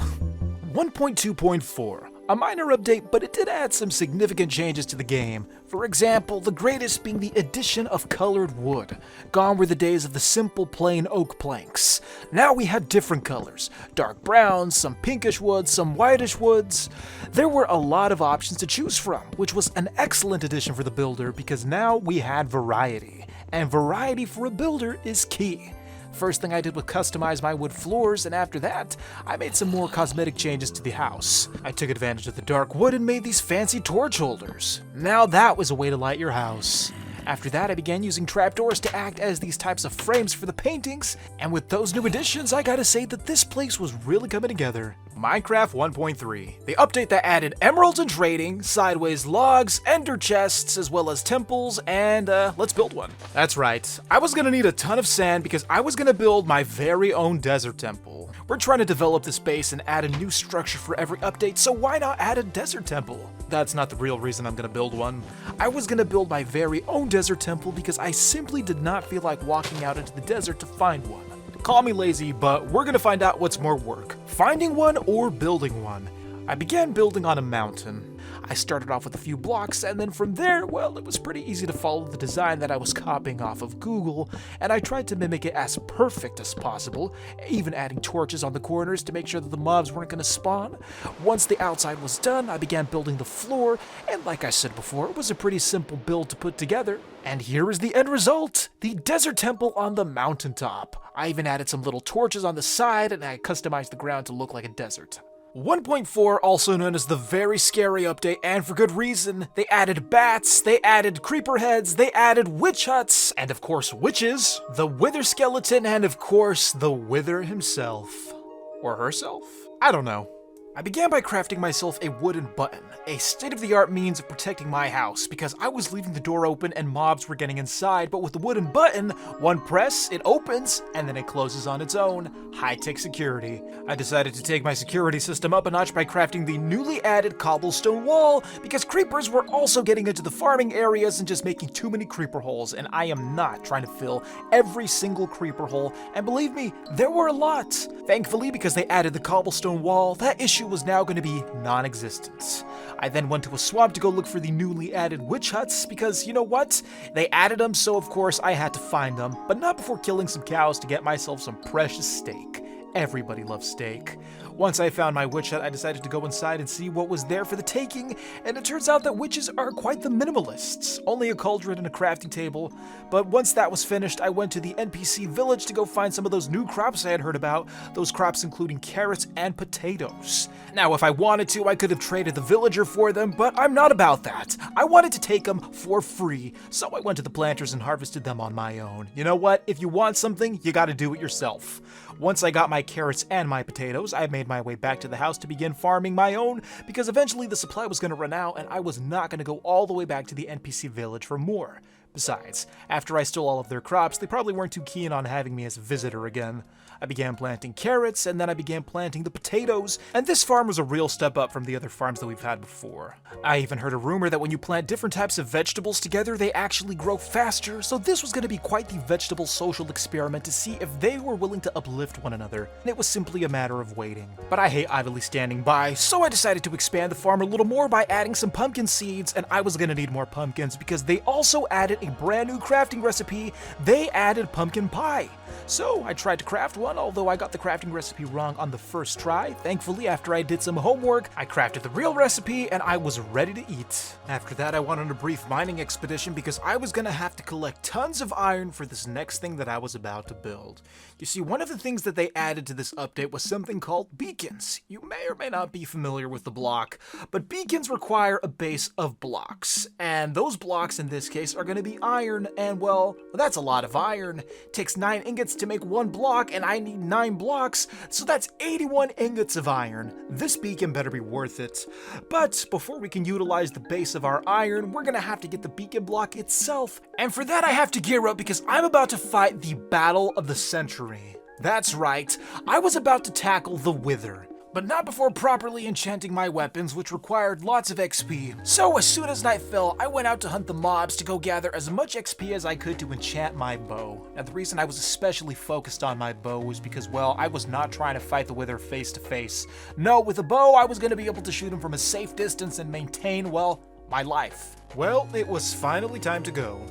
1.2.4 A minor update, but it did add some significant changes to the game. For example, the greatest being the addition of colored wood. Gone were the days of the simple plain oak planks. Now we had different colors. Dark browns, some pinkish woods, some whitish woods. There were a lot of options to choose from, which was an excellent addition for the builder because now we had variety. And variety for a builder is key. First thing I did was customize my wood floors, and after that, I made some more cosmetic changes to the house. I took advantage of the dark wood and made these fancy torch holders. Now that was a way to light your house. After that, I began using trapdoors to act as these types of frames for the paintings, and with those new additions, I gotta say that this place was really coming together. Minecraft 1.3, the update that added emeralds and trading, sideways logs, ender chests, as well as temples, and let's build one. That's right, I was gonna need a ton of sand because I was gonna build my very own desert temple. We're trying to develop this base and add a new structure for every update, so why not add a desert temple? That's not the real reason I'm gonna build one. I was gonna build my very own desert temple because I simply did not feel like walking out into the desert to find one. Call me lazy, but we're gonna find out what's more work, finding one or building one. I began building on a mountain. I started off with a few blocks, and then from there, well, it was pretty easy to follow the design that I was copying off of Google, and I tried to mimic it as perfect as possible, even adding torches on the corners to make sure that the mobs weren't gonna spawn. Once the outside was done, I began building the floor, and like I said before, it was a pretty simple build to put together. And here is the end result, the desert temple on the mountaintop. I even added some little torches on the side, and I customized the ground to look like a desert. 1.4, also known as the very scary update, and for good reason. They added bats, they added creeper heads, they added witch huts, and of course witches, the wither skeleton, and of course the wither himself. Or herself? I don't know. I began by crafting myself a wooden button, a state-of-the-art means of protecting my house, because I was leaving the door open and mobs were getting inside, but with the wooden button, one press, it opens, and then it closes on its own. High-tech security. I decided to take my security system up a notch by crafting the newly added cobblestone wall, because creepers were also getting into the farming areas and just making too many creeper holes, and I am not trying to fill every single creeper hole, and believe me, there were a lot. Thankfully, because they added the cobblestone wall, that issue was now going to be non-existent. I then went to a swamp to go look for the newly added witch huts because, you know what? They added them, so of course I had to find them, but not before killing some cows to get myself some precious steak. Everybody loves steak. Once I found my witch hut, I decided to go inside and see what was there for the taking, and it turns out that witches are quite the minimalists. Only a cauldron and a crafting table. But once that was finished, I went to the NPC village to go find some of those new crops I had heard about, those crops including carrots and potatoes. Now, if I wanted to, I could have traded the villager for them, but I'm not about that. I wanted to take them for free, so I went to the planters and harvested them on my own. You know what? If you want something, you gotta do it yourself. Once I got my carrots and my potatoes, I made my way back to the house to begin farming my own, because eventually the supply was going to run out and I was not going to go all the way back to the NPC village for more. Besides, after I stole all of their crops, they probably weren't too keen on having me as a visitor again. I began planting carrots, and then I began planting the potatoes, and this farm was a real step up from the other farms that we've had before. I even heard a rumor that when you plant different types of vegetables together, they actually grow faster, so this was going to be quite the vegetable social experiment to see if they were willing to uplift one another, and it was simply a matter of waiting. But I hate idly standing by, so I decided to expand the farm a little more by adding some pumpkin seeds, and I was going to need more pumpkins because they also added a brand new crafting recipe. They added pumpkin pie. So I tried to craft one, although I got the crafting recipe wrong on the first try. Thankfully, after I did some homework, I crafted the real recipe and I was ready to eat. After that, I went on a brief mining expedition because I was gonna have to collect tons of iron for this next thing that I was about to build. You see, one of the things that they added to this update was something called beacons. You may or may not be familiar with the block, but beacons require a base of blocks. And those blocks in this case are gonna be iron, and well, that's a lot of iron. It takes 9 ingots to make 1 block, and I need 9 blocks, so that's 81 ingots of iron. This beacon better be worth it. But before we can utilize the base of our iron, we're gonna have to get the beacon block itself. And for that I have to gear up because I'm about to fight the battle of the century. That's right, I was about to tackle the Wither. but not before properly enchanting my weapons, which required lots of XP. So as soon as night fell, I went out to hunt the mobs to go gather as much XP as I could to enchant my bow. Now the reason I was especially focused on my bow was because, well, I was not trying to fight the Wither face to face. No, with a bow, I was going to be able to shoot him from a safe distance and maintain, well, my life. Well, it was finally time to go.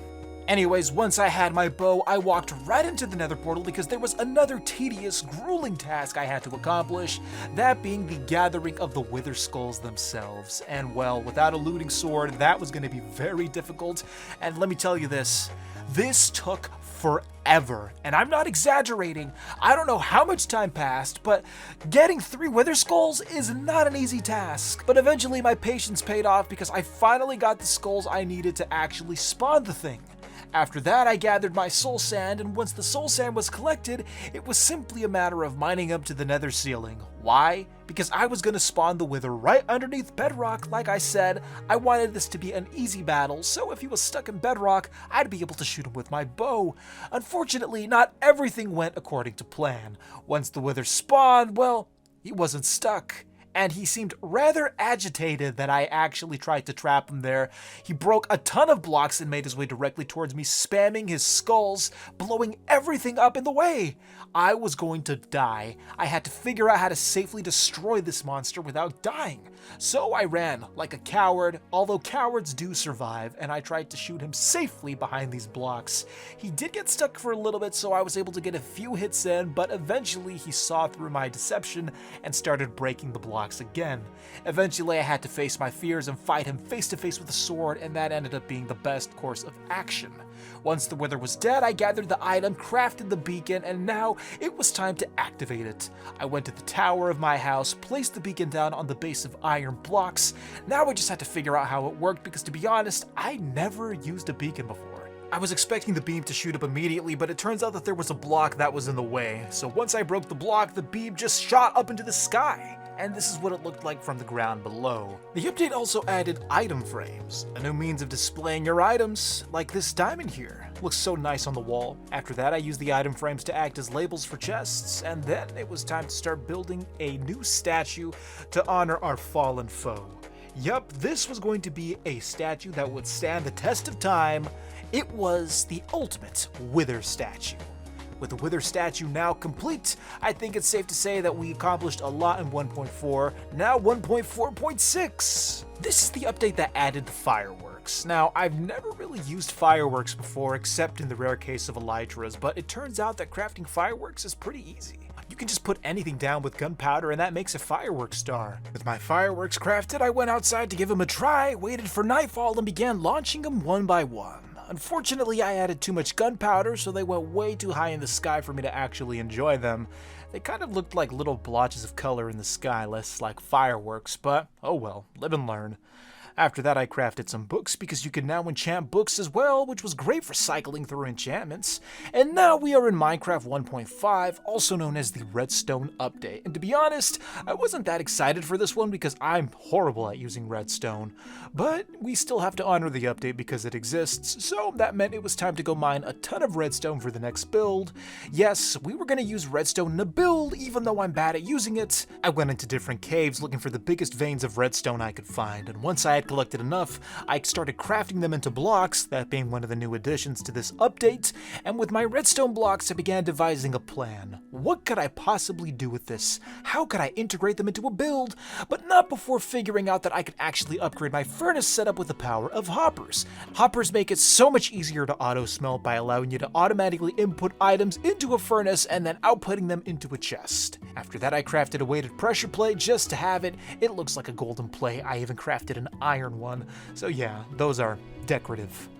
Anyways, once I had my bow, I walked right into the Nether portal because there was another tedious, grueling task I had to accomplish, that being the gathering of the Wither skulls themselves. And well, without a looting sword, that was going to be very difficult, and let me tell you this took forever, and I'm not exaggerating. I don't know how much time passed, but getting 3 Wither skulls is not an easy task. But eventually my patience paid off because I finally got the skulls I needed to actually spawn the thing. After that, I gathered my soul sand, and once the soul sand was collected, it was simply a matter of mining up to the nether ceiling. Why? Because I was going to spawn the Wither right underneath bedrock. Like I said, I wanted this to be an easy battle, so if he was stuck in bedrock, I'd be able to shoot him with my bow. Unfortunately, not everything went according to plan. Once the Wither spawned, well, he wasn't stuck, and he seemed rather agitated that I actually tried to trap him there. He broke a ton of blocks and made his way directly towards me, spamming his skulls, blowing everything up in the way. I was going to die. I had to figure out how to safely destroy this monster without dying. So I ran like a coward, although cowards do survive, and I tried to shoot him safely behind these blocks. He did get stuck for a little bit, so I was able to get a few hits in, but eventually he saw through my deception and started breaking the blocks again. Eventually I had to face my fears and fight him face to face with a sword, and that ended up being the best course of action. Once the Wither was dead, I gathered the item, crafted the beacon, and now it was time to activate it. I went to the tower of my house, placed the beacon down on the base of iron blocks. Now I just had to figure out how it worked because, to be honest, I never used a beacon before. I was expecting the beam to shoot up immediately, but it turns out that there was a block that was in the way. So once I broke the block, the beam just shot up into the sky. And this is what it looked like from the ground below. The update also added item frames, a new means of displaying your items, like this diamond here. Looks so nice on the wall. After that, I used the item frames to act as labels for chests, and then it was time to start building a new statue to honor our fallen foe. Yup, this was going to be a statue that would stand the test of time. It was the ultimate Wither statue. With the Wither statue now complete, I think it's safe to say that we accomplished a lot in 1.4, now 1.4.6. This is the update that added the fireworks. Now, I've never really used fireworks before, except in the rare case of elytras, but it turns out that crafting fireworks is pretty easy. You can just put anything down with gunpowder and that makes a fireworks star. With my fireworks crafted, I went outside to give them a try, waited for nightfall, and began launching them one by one. Unfortunately, I added too much gunpowder, so they went way too high in the sky for me to actually enjoy them. They kind of looked like little blotches of color in the sky, less like fireworks, but oh well, live and learn. After that, I crafted some books because you can now enchant books as well, which was great for cycling through enchantments. And now we are in Minecraft 1.5, also known as the Redstone update. And to be honest, I wasn't that excited for this one because I'm horrible at using redstone. But we still have to honor the update because it exists, so that meant it was time to go mine a ton of redstone for the next build. Yes, we were going to use redstone in a build, even though I'm bad at using it. I went into different caves looking for the biggest veins of redstone I could find, and once I had collected enough, I started crafting them into blocks, that being one of the new additions to this update, and with my redstone blocks I began devising a plan. What could I possibly do with this? How could I integrate them into a build? But not before figuring out that I could actually upgrade my furnace setup with the power of hoppers. Hoppers make it so much easier to auto smelt by allowing you to automatically input items into a furnace and then outputting them into a chest. After that, I crafted a weighted pressure plate just to have it. It looks like a golden plate. I even crafted an iron one. So yeah, those are decorative.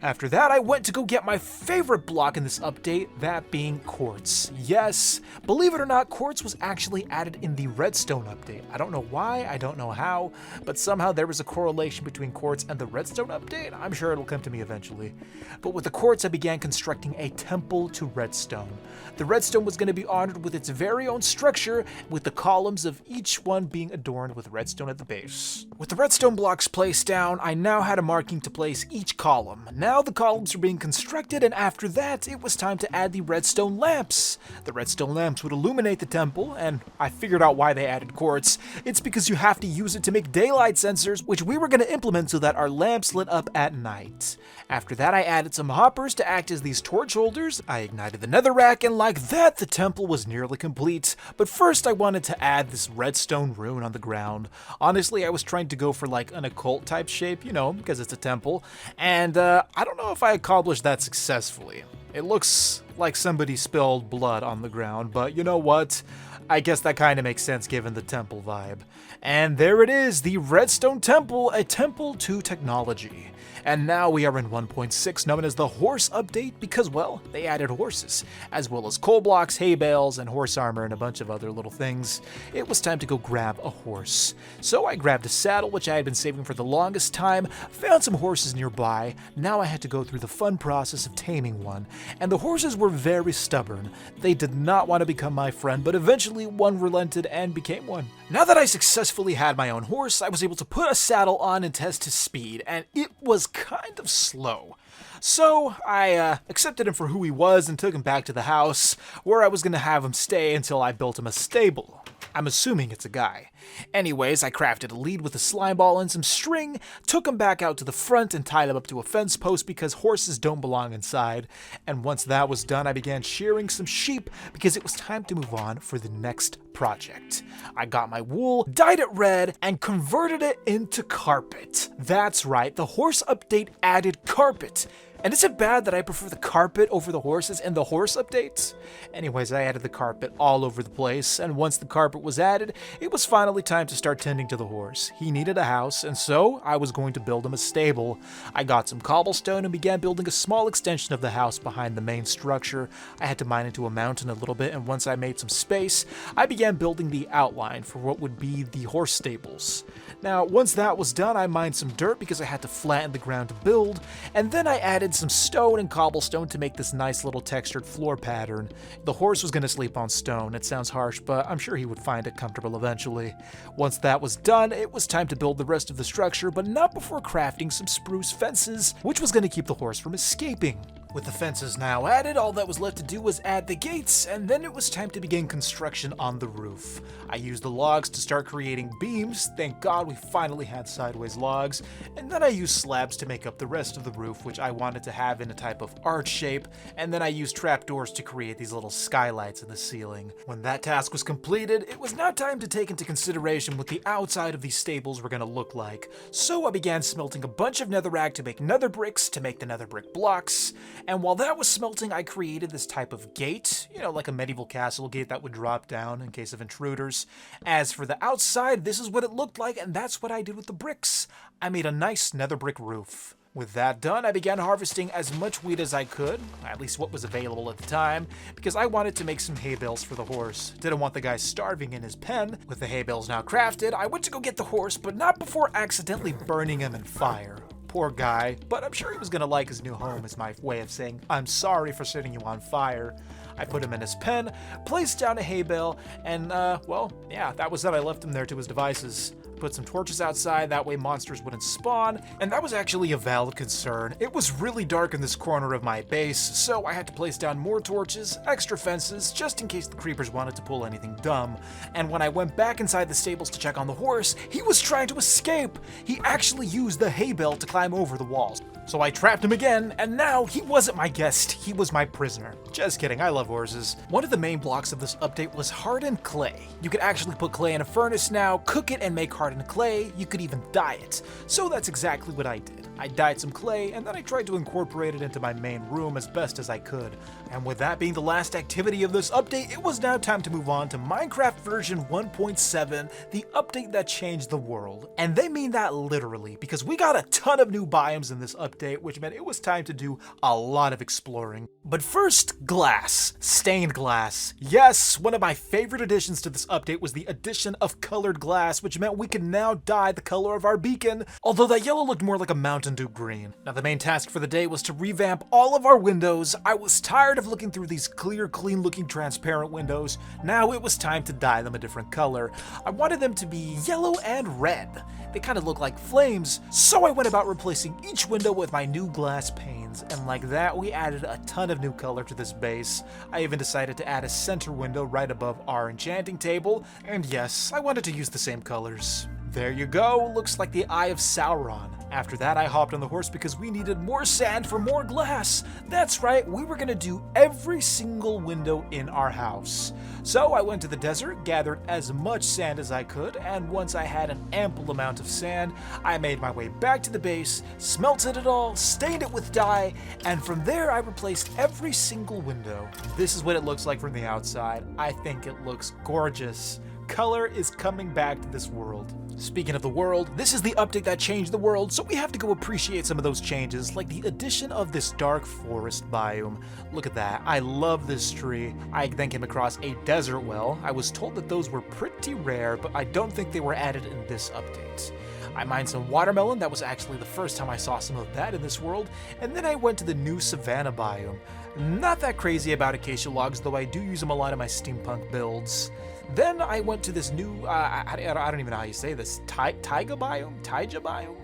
After that, I went to go get my favorite block in this update, that being quartz. Yes, believe it or not, quartz was actually added in the redstone update. I don't know why, I don't know how, but somehow there was a correlation between quartz and the redstone update. I'm sure it'll come to me eventually. But with the quartz, I began constructing a temple to redstone. The redstone was going to be honored with its very own structure, with the columns of each one being adorned with redstone at the base. With the redstone blocks placed down, I now had a marking to place each column. Now now the columns are being constructed, and after that, it was time to add the redstone lamps. The redstone lamps would illuminate the temple, and I figured out why they added quartz. It's because you have to use it to make daylight sensors, which we were going to implement so that our lamps lit up at night. After that, I added some hoppers to act as these torch holders. I ignited the netherrack, and like that, the temple was nearly complete. But first, I wanted to add this redstone rune on the ground. Honestly, I was trying to go for like an occult type shape, you know, because it's a temple. And I don't know if I accomplished that successfully. It looks like somebody spilled blood on the ground, but you know what? I guess that kind of makes sense given the temple vibe. And there it is, the Redstone Temple, a temple to technology. And now we are in 1.6, known as the horse update, because, well, they added horses, as well as coal blocks, hay bales, and horse armor, and a bunch of other little things. It was time to go grab a horse. So I grabbed a saddle, which I had been saving for the longest time, found some horses nearby. Now I had to go through the fun process of taming one, and the horses were very stubborn. They did not want to become my friend, but eventually one relented and became one. Now that I successfully had my own horse, I was able to put a saddle on and test his speed, and it was kind of slow. So I accepted him for who he was and took him back to the house, where I was going to have him stay until I built him a stable. I'm assuming it's a guy. Anyways, I crafted a lead with a slime ball and some string, took him back out to the front and tied him up to a fence post because horses don't belong inside. And once that was done, I began shearing some sheep because it was time to move on for the next project. I got my wool, dyed it red, and converted it into carpet. That's right, the horse update added carpet. And is it bad that I prefer the carpet over the horses in the horse updates? Anyways, I added the carpet all over the place, and once the carpet was added, it was finally time to start tending to the horse. He needed a house, and so I was going to build him a stable. I got some cobblestone and began building a small extension of the house behind the main structure. I had to mine into a mountain a little bit, and once I made some space, I began building the outline for what would be the horse stables. Now, once that was done, I mined some dirt because I had to flatten the ground to build, and then I added some stone and cobblestone to make this nice little textured floor pattern. The horse was going to sleep on stone. It sounds harsh, but I'm sure he would find it comfortable eventually. Once that was done, it was time to build the rest of the structure, but not before crafting some spruce fences, which was going to keep the horse from escaping. With the fences now added, all that was left to do was add the gates, and then it was time to begin construction on the roof. I used the logs to start creating beams. Thank God we finally had sideways logs. And then I used slabs to make up the rest of the roof, which I wanted to have in a type of arch shape. And then I used trapdoors to create these little skylights in the ceiling. When that task was completed, it was now time to take into consideration what the outside of these stables were going to look like. So I began smelting a bunch of netherrack to make nether bricks, to make the nether brick blocks. And while that was smelting, I created this type of gate, you know, like a medieval castle gate that would drop down in case of intruders. As for the outside, this is what it looked like, and that's what I did with the bricks. I made a nice nether brick roof. With that done, I began harvesting as much wheat as I could, at least what was available at the time, because I wanted to make some hay bales for the horse. Didn't want the guy starving in his pen. With the hay bales now crafted, I went to go get the horse, but not before accidentally burning him in fire. Poor guy, but I'm sure he was gonna like his new home, is my way of saying, I'm sorry for setting you on fire. I put him in his pen, placed down a hay bale, and well, yeah, that was it. I left him there to his devices. Put some torches outside, that way monsters wouldn't spawn, and that was actually a valid concern. It was really dark in this corner of my base, so I had to place down more torches, extra fences, just in case the creepers wanted to pull anything dumb. And when I went back inside the stables to check on the horse, he was trying to escape! He actually used the hay bale to climb over the walls. So I trapped him again, and now he wasn't my guest, he was my prisoner. Just kidding, I love horses. One of the main blocks of this update was hardened clay. You could actually put clay in a furnace now, cook it and make hardened clay. You could even dye it. So that's exactly what I did. I dyed some clay, and then I tried to incorporate it into my main room as best as I could. And with that being the last activity of this update, it was now time to move on to Minecraft version 1.7, the update that changed the world. And they mean that literally, because we got a ton of new biomes in this update, which meant it was time to do a lot of exploring. But first, glass. Stained glass. Yes, one of my favorite additions to this update was the addition of colored glass, which meant we could now dye the color of our beacon, although that yellow looked more like a Mountain Dew green. Now the main task for the day was to revamp all of our windows. I was tired of looking through these clear, clean looking transparent windows. Now it was time to dye them a different color. I wanted them to be yellow and red. they kind of look like flames. So I went about replacing each window with my new glass panes, and like that we added a ton of new color to this base. I even decided to add a center window right above our enchanting table, and yes, I wanted to use the same colors. There you go, looks like the Eye of Sauron. After that, I hopped on the horse because we needed more sand for more glass. That's right, we were gonna do every single window in our house. So I went to the desert, gathered as much sand as I could, and once I had an ample amount of sand, I made my way back to the base, smelted it all, stained it with dye, and from there I replaced every single window. This is what it looks like from the outside. I think it looks gorgeous. Color is coming back to this world. Speaking of the world, this is the update that changed the world, so we have to go appreciate some of those changes, like the addition of this dark forest biome. Look at that, I love this tree. I then came across a desert well. I was told that those were pretty rare, but I don't think they were added in this update. I mined some watermelon, that was actually the first time I saw some of that in this world, and then I went to the new savanna biome. Not that crazy about acacia logs, though I do use them a lot in my steampunk builds. Then I went to this new, I don't even know how you say this, taiga biome? Taiga biome?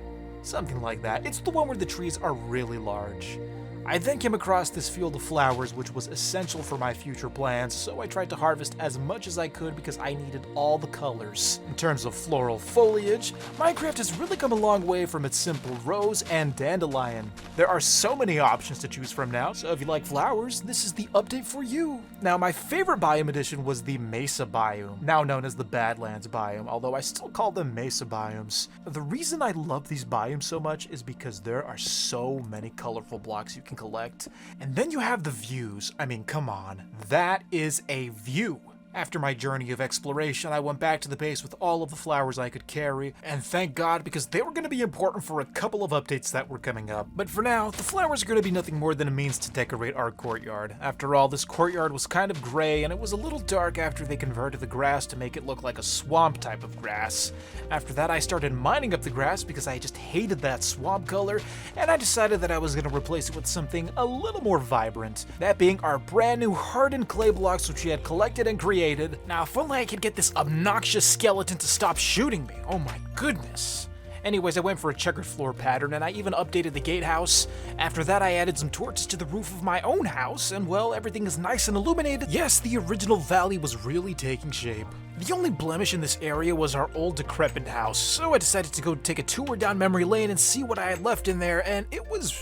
Something like that. It's the one where the trees are really large. I then came across this field of flowers, which was essential for my future plans, so I tried to harvest as much as I could because I needed all the colors. In terms of floral foliage, Minecraft has really come a long way from its simple rose and dandelion. There are so many options to choose from now, so if you like flowers, this is the update for you. Now, my favorite biome addition was the mesa biome, now known as the Badlands biome, although I still call them mesa biomes. The reason I love these biomes so much is because there are so many colorful blocks you can collect. And then you have the views. I mean, come on, that is a view. After my journey of exploration, I went back to the base with all of the flowers I could carry, and thank God, because they were going to be important for a couple of updates that were coming up. But for now, the flowers are going to be nothing more than a means to decorate our courtyard. After all, this courtyard was kind of gray, and it was a little dark after they converted the grass to make it look like a swamp type of grass. After that, I started mining up the grass because I just hated that swamp color, and I decided that I was going to replace it with something a little more vibrant. That being our brand new hardened clay blocks, which we had collected and created. Now, if only I could get this obnoxious skeleton to stop shooting me. Oh my goodness. Anyways, I went for a checkered floor pattern, and I even updated the gatehouse. After that, I added some torches to the roof of my own house, and well, everything is nice and illuminated. Yes, the original valley was really taking shape. The only blemish in this area was our old decrepit house, so I decided to go take a tour down memory lane and see what I had left in there, and it was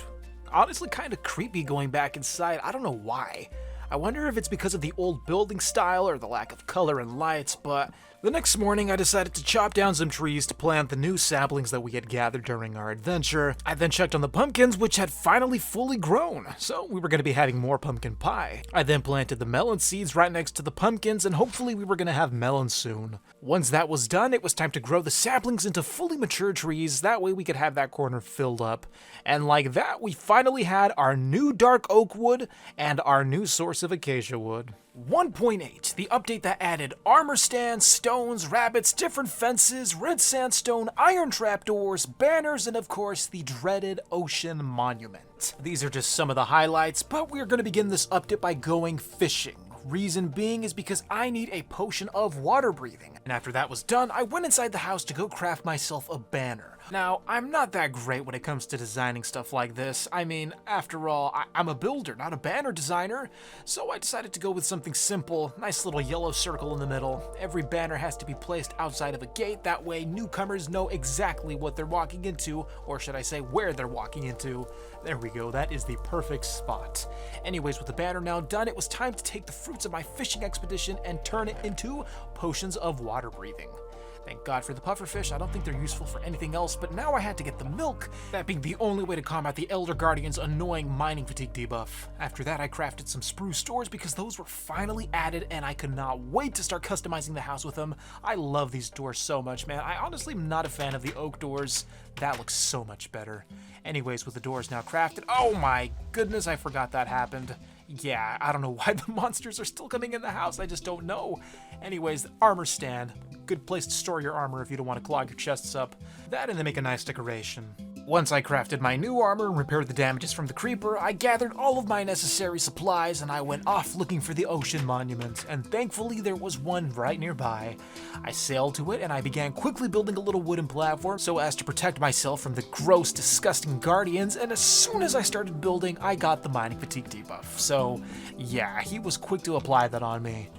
honestly kind of creepy going back inside. I don't know why. I wonder if it's because of the old building style or the lack of color and lights, but the next morning I decided to chop down some trees to plant the new saplings that we had gathered during our adventure. I then checked on the pumpkins, which had finally fully grown, so we were going to be having more pumpkin pie. I then planted the melon seeds right next to the pumpkins, and hopefully we were going to have melons soon. Once that was done, it was time to grow the saplings into fully mature trees, that way we could have that corner filled up. And like that, we finally had our new dark oak wood and our new source of acacia wood. 1.8, the update that added armor stands, stones, rabbits, different fences, red sandstone, iron trapdoors, banners, and of course the dreaded ocean monument. These are just some of the highlights, but we're going to begin this update by going fishing. Reason being is because I need a potion of water breathing. And after that was done, I went inside the house to go craft myself a banner. Now, I'm not that great when it comes to designing stuff like this. I mean, after all, I'm a builder, not a banner designer. So I decided to go with something simple, nice little yellow circle in the middle. Every banner has to be placed outside of a gate, that way newcomers know exactly what they're walking into, or should I say where they're walking into. There we go, that is the perfect spot. Anyways, with the banner now done, it was time to take the fruits of my fishing expedition and turn it into potions of water breathing. Thank God for the pufferfish, I don't think they're useful for anything else, but now I had to get the milk, that being the only way to combat the Elder Guardian's annoying mining fatigue debuff. After that, I crafted some spruce doors because those were finally added and I could not wait to start customizing the house with them. I love these doors so much, man. I honestly am not a fan of the oak doors. That looks so much better. Anyways, with the doors now crafted, oh my goodness, I forgot that happened. Yeah, I don't know why the monsters are still coming in the house, I just don't know. Anyways, the armor stand. Good place to store your armor if you don't want to clog your chests up. That and they make a nice decoration. Once I crafted my new armor and repaired the damages from the creeper, I gathered all of my necessary supplies and I went off looking for the ocean monument, and thankfully there was one right nearby. I sailed to it and I began quickly building a little wooden platform so as to protect myself from the gross, disgusting guardians, and as soon as I started building, I got the mining fatigue debuff. So yeah, he was quick to apply that on me.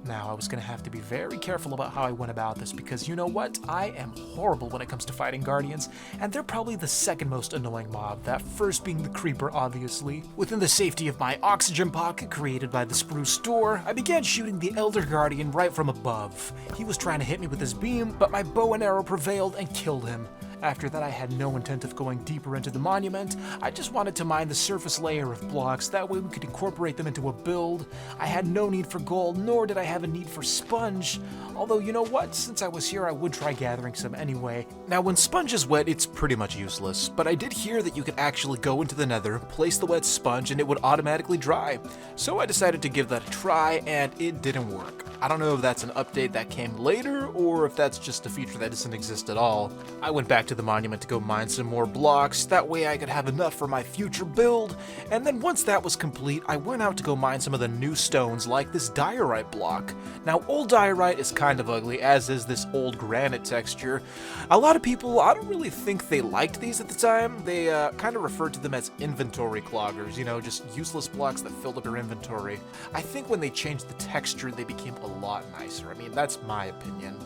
Now, I was going to have to be very careful about how I went about this because you know what? I am horrible when it comes to fighting guardians, and they're probably the second most annoying mob, that first being the creeper, obviously. Within the safety of my oxygen pocket created by the spruce door, I began shooting the elder guardian right from above. He was trying to hit me with his beam, but my bow and arrow prevailed and killed him. After that, I had no intent of going deeper into the monument. I just wanted to mine the surface layer of blocks, that way we could incorporate them into a build. I had no need for gold, nor did I have a need for sponge. Although, you know what? Since I was here, I would try gathering some anyway. Now, when sponge is wet, it's pretty much useless, but I did hear that you could actually go into the nether, place the wet sponge, and it would automatically dry. So I decided to give that a try, and it didn't work. I don't know if that's an update that came later, or if that's just a feature that doesn't exist at all. I went back to the monument to go mine some more blocks, that way I could have enough for my future build, and then once that was complete, I went out to go mine some of the new stones like this diorite block. Now, old diorite is kind of ugly, as is this old granite texture. A lot of people, I don't really think they liked these at the time. They kind of referred to them as inventory cloggers, you know, just useless blocks that filled up your inventory. I think when they changed the texture, they became a lot nicer. I mean, that's my opinion.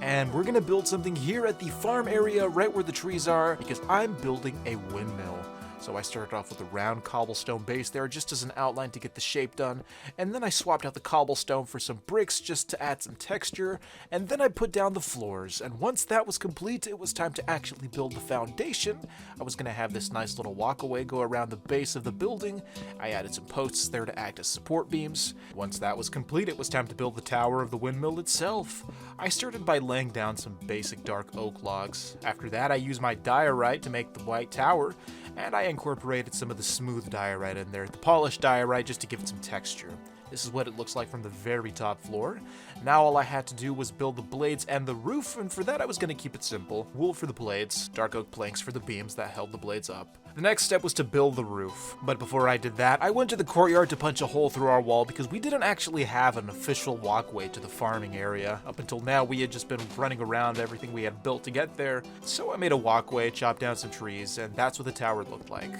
And we're gonna build something here at the farm area right where the trees are because I'm building a windmill. So I started off with a round cobblestone base there just as an outline to get the shape done, and then I swapped out the cobblestone for some bricks just to add some texture, and then I put down the floors, and once that was complete, it was time to actually build the foundation. I was going to have this nice little walkaway go around the base of the building. I added some posts there to act as support beams. Once that was complete, it was time to build the tower of the windmill itself. I started by laying down some basic dark oak logs. After that, I used my diorite to make the white tower, and I incorporated some of the smooth diorite in there, the polished diorite, just to give it some texture. This is what it looks like from the very top floor. Now all I had to do was build the blades and the roof, and for that I was going to keep it simple. Wool for the blades, dark oak planks for the beams that held the blades up. The next step was to build the roof, but before I did that, I went to the courtyard to punch a hole through our wall because we didn't actually have an official walkway to the farming area. Up until now, we had just been running around everything we had built to get there, so I made a walkway, chopped down some trees, and that's what the tower looked like.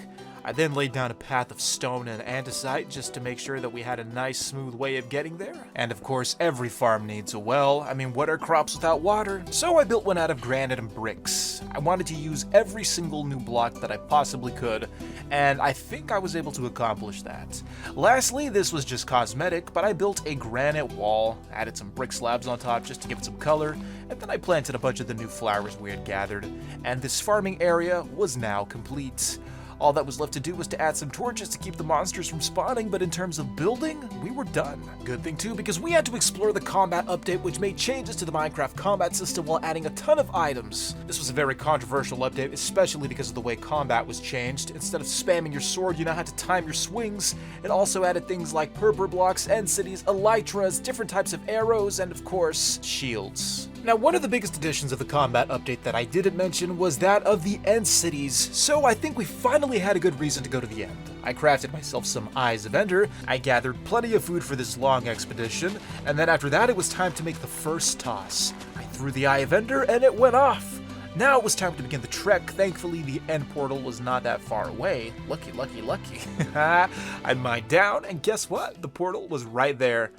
I then laid down a path of stone and andesite just to make sure that we had a nice smooth way of getting there. And of course, every farm needs a well. I mean, what are crops without water? So I built one out of granite and bricks. I wanted to use every single new block that I possibly could, and I think I was able to accomplish that. Lastly, this was just cosmetic, but I built a granite wall, added some brick slabs on top just to give it some color, and then I planted a bunch of the new flowers we had gathered, and this farming area was now complete. All that was left to do was to add some torches to keep the monsters from spawning, but in terms of building, we were done. Good thing too, because we had to explore the combat update, which made changes to the Minecraft combat system while adding a ton of items. This was a very controversial update, especially because of the way combat was changed. Instead of spamming your sword, you now had to time your swings. It also added things like purpur blocks, end cities, elytras, different types of arrows, and of course, shields. Now, one of the biggest additions of the combat update that I didn't mention was that of the end cities, so I think we finally had a good reason to go to the end. I crafted myself some Eyes of Ender, I gathered plenty of food for this long expedition, and then after that it was time to make the first toss. I threw the Eye of Ender and it went off. Now it was time to begin the trek. Thankfully, the end portal was not that far away. Lucky, lucky, lucky. I mined down, and guess what? The portal was right there.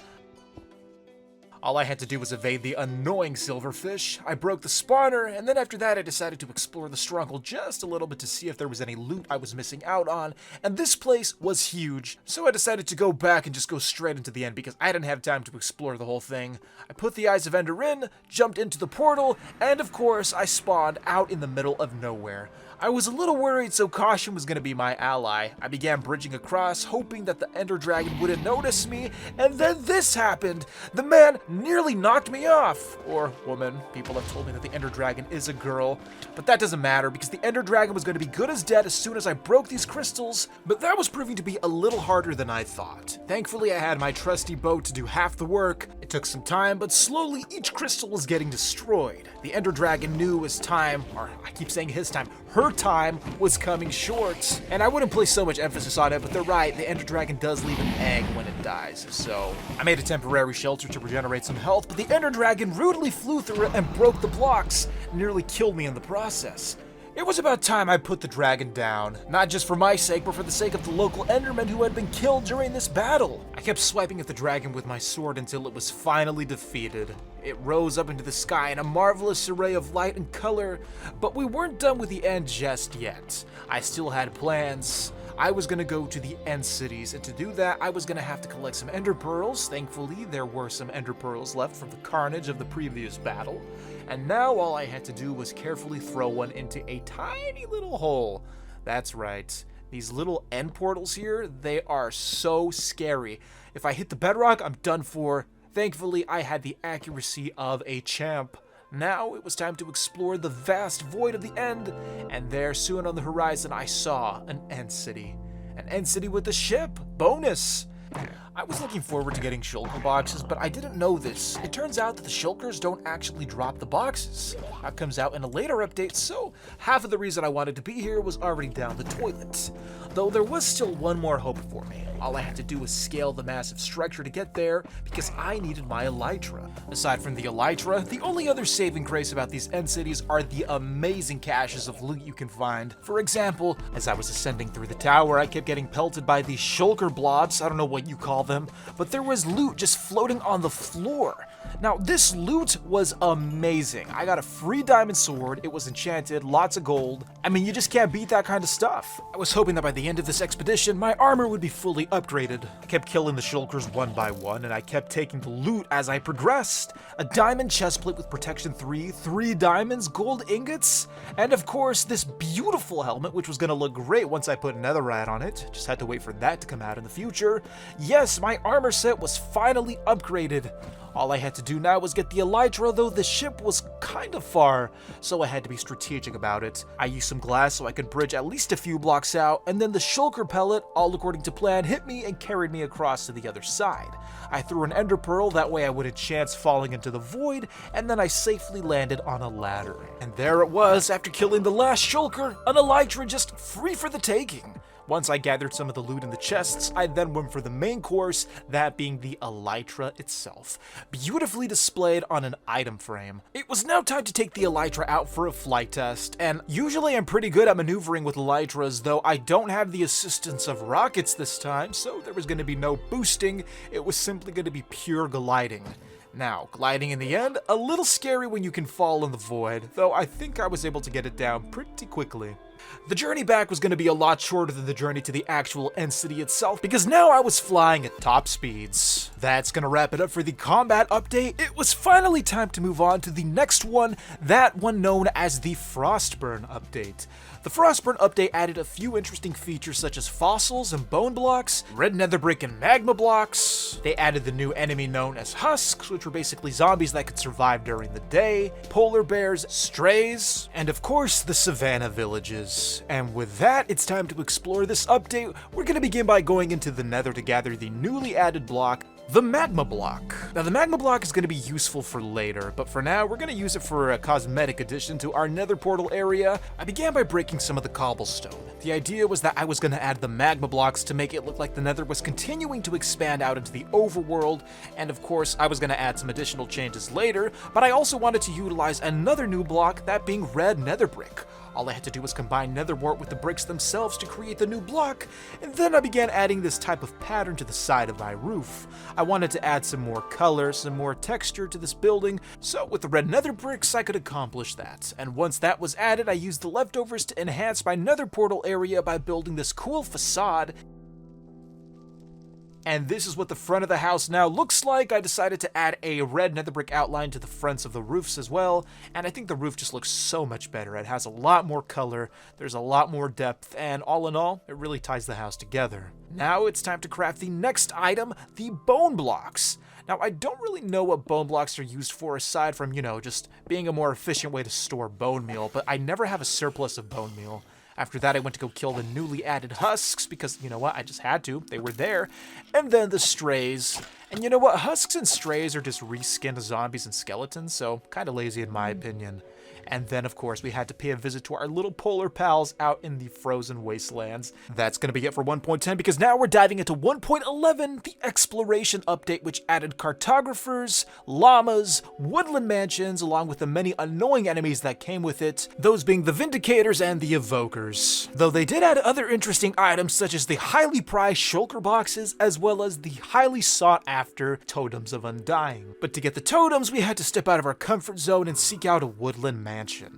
All I had to do was evade the annoying silverfish. I broke the spawner, and then after that I decided to explore the stronghold just a little bit to see if there was any loot I was missing out on, and this place was huge, so I decided to go back and just go straight into the end because I didn't have time to explore the whole thing. I put the Eyes of Ender in, jumped into the portal, and of course I spawned out in the middle of nowhere. I was a little worried, so caution was going to be my ally. I began bridging across, hoping that the Ender Dragon wouldn't notice me, and then this happened! The man nearly knocked me off! Or woman. People have told me that the Ender Dragon is a girl, but that doesn't matter because the Ender Dragon was going to be good as dead as soon as I broke these crystals, but that was proving to be a little harder than I thought. Thankfully, I had my trusty boat to do half the work. It took some time, but slowly each crystal was getting destroyed. The Ender Dragon knew his time, or I keep saying his time, her time was coming short. And I wouldn't place so much emphasis on it, but they're right, the Ender Dragon does leave an egg when it dies. So I made a temporary shelter to regenerate some health, but the Ender Dragon rudely flew through it and broke the blocks, nearly killed me in the process. It was about time I put the dragon down, not just for my sake, but for the sake of the local Endermen who had been killed during this battle. I kept swiping at the dragon with my sword until it was finally defeated. It rose up into the sky in a marvelous array of light and color, but we weren't done with the end just yet. I still had plans. I was gonna go to the end cities, and to do that, I was gonna have to collect some ender pearls. Thankfully, there were some ender pearls left from the carnage of the previous battle. And now all I had to do was carefully throw one into a tiny little hole. That's right. These little end portals here, they are so scary. If I hit the bedrock, I'm done for. Thankfully, I had the accuracy of a champ. Now it was time to explore the vast void of the end, and there soon on the horizon I saw an end city. An end city with a ship! Bonus! I was looking forward to getting shulker boxes, but I didn't know this. It turns out that the shulkers don't actually drop the boxes. That comes out in a later update, so half of the reason I wanted to be here was already down the toilet. Though there was still one more hope for me. All I had to do was scale the massive structure to get there, because I needed my elytra. Aside from the elytra, the only other saving grace about these end cities are the amazing caches of loot you can find. For example, as I was ascending through the tower, I kept getting pelted by these shulker blobs, I don't know what you call them, but there was loot just floating on the floor. Now, this loot was amazing. I got a free diamond sword, it was enchanted, lots of gold. I mean, you just can't beat that kind of stuff. I was hoping that by the end of this expedition, my armor would be fully upgraded. I kept killing the shulkers one by one, and I kept taking the loot as I progressed. A diamond chestplate with protection 3, 3 diamonds, gold ingots, and of course, this beautiful helmet, which was gonna look great once I put netherite on it. Just had to wait for that to come out in the future. Yes, my armor set was finally upgraded. All I had to do now was get the elytra, though the ship was kind of far, so I had to be strategic about it. I used some glass so I could bridge at least a few blocks out, and then the shulker pellet, all according to plan, hit me and carried me across to the other side. I threw an ender pearl, that way I wouldn't chance falling into the void, and then I safely landed on a ladder. And there it was, after killing the last shulker, an elytra just free for the taking. Once I gathered some of the loot in the chests, I then went for the main course, that being the elytra itself, beautifully displayed on an item frame. It was now time to take the elytra out for a flight test, and usually I'm pretty good at maneuvering with elytras, though I don't have the assistance of rockets this time, so there was going to be no boosting, it was simply going to be pure gliding. Now, gliding in the end, a little scary when you can fall in the void, though I think I was able to get it down pretty quickly. The journey back was going to be a lot shorter than the journey to the actual end city itself, because now I was flying at top speeds. That's going to wrap it up for the combat update. It was finally time to move on to the next one, that one known as the Frostburn update. The Frostburn update added a few interesting features such as fossils and bone blocks, red nether brick and magma blocks. They added the new enemy known as husks, which were basically zombies that could survive during the day, polar bears, strays, and of course the savannah villages. And with that, it's time to explore this update. We're going to begin by going into the nether to gather the newly added block, the magma block. Now the magma block is going to be useful for later, but for now we're going to use it for a cosmetic addition to our nether portal area. I began by breaking some of the cobblestone. The idea was that I was going to add the magma blocks to make it look like the nether was continuing to expand out into the overworld, and of course I was going to add some additional changes later, but I also wanted to utilize another new block, that being red nether brick. All I had to do was combine nether wart with the bricks themselves to create the new block, and then I began adding this type of pattern to the side of my roof. I wanted to add some more color, some more texture to this building, so with the red nether bricks I could accomplish that. And once that was added, I used the leftovers to enhance my nether portal area by building this cool facade. And this is what the front of the house now looks like. I decided to add a red nether brick outline to the fronts of the roofs as well, and I think the roof just looks so much better. It has a lot more color, there's a lot more depth, and all in all, it really ties the house together. Now it's time to craft the next item, the bone blocks. Now, I don't really know what bone blocks are used for aside from, just being a more efficient way to store bone meal, but I never have a surplus of bone meal. After that, I went to go kill the newly added husks because, you know what, I just had to. They were there. And then the strays. And you know what, husks and strays are just reskinned zombies and skeletons, so kind of lazy in my opinion. And then, of course, we had to pay a visit to our little polar pals out in the frozen wastelands. That's going to be it for 1.10 because now we're diving into 1.11, the exploration update, which added cartographers, llamas, woodland mansions, along with the many annoying enemies that came with it, those being the Vindicators and the Evokers. Though they did add other interesting items such as the highly prized shulker boxes, as well as the highly sought after totems of undying. But to get the totems, we had to step out of our comfort zone and seek out a woodland mansion.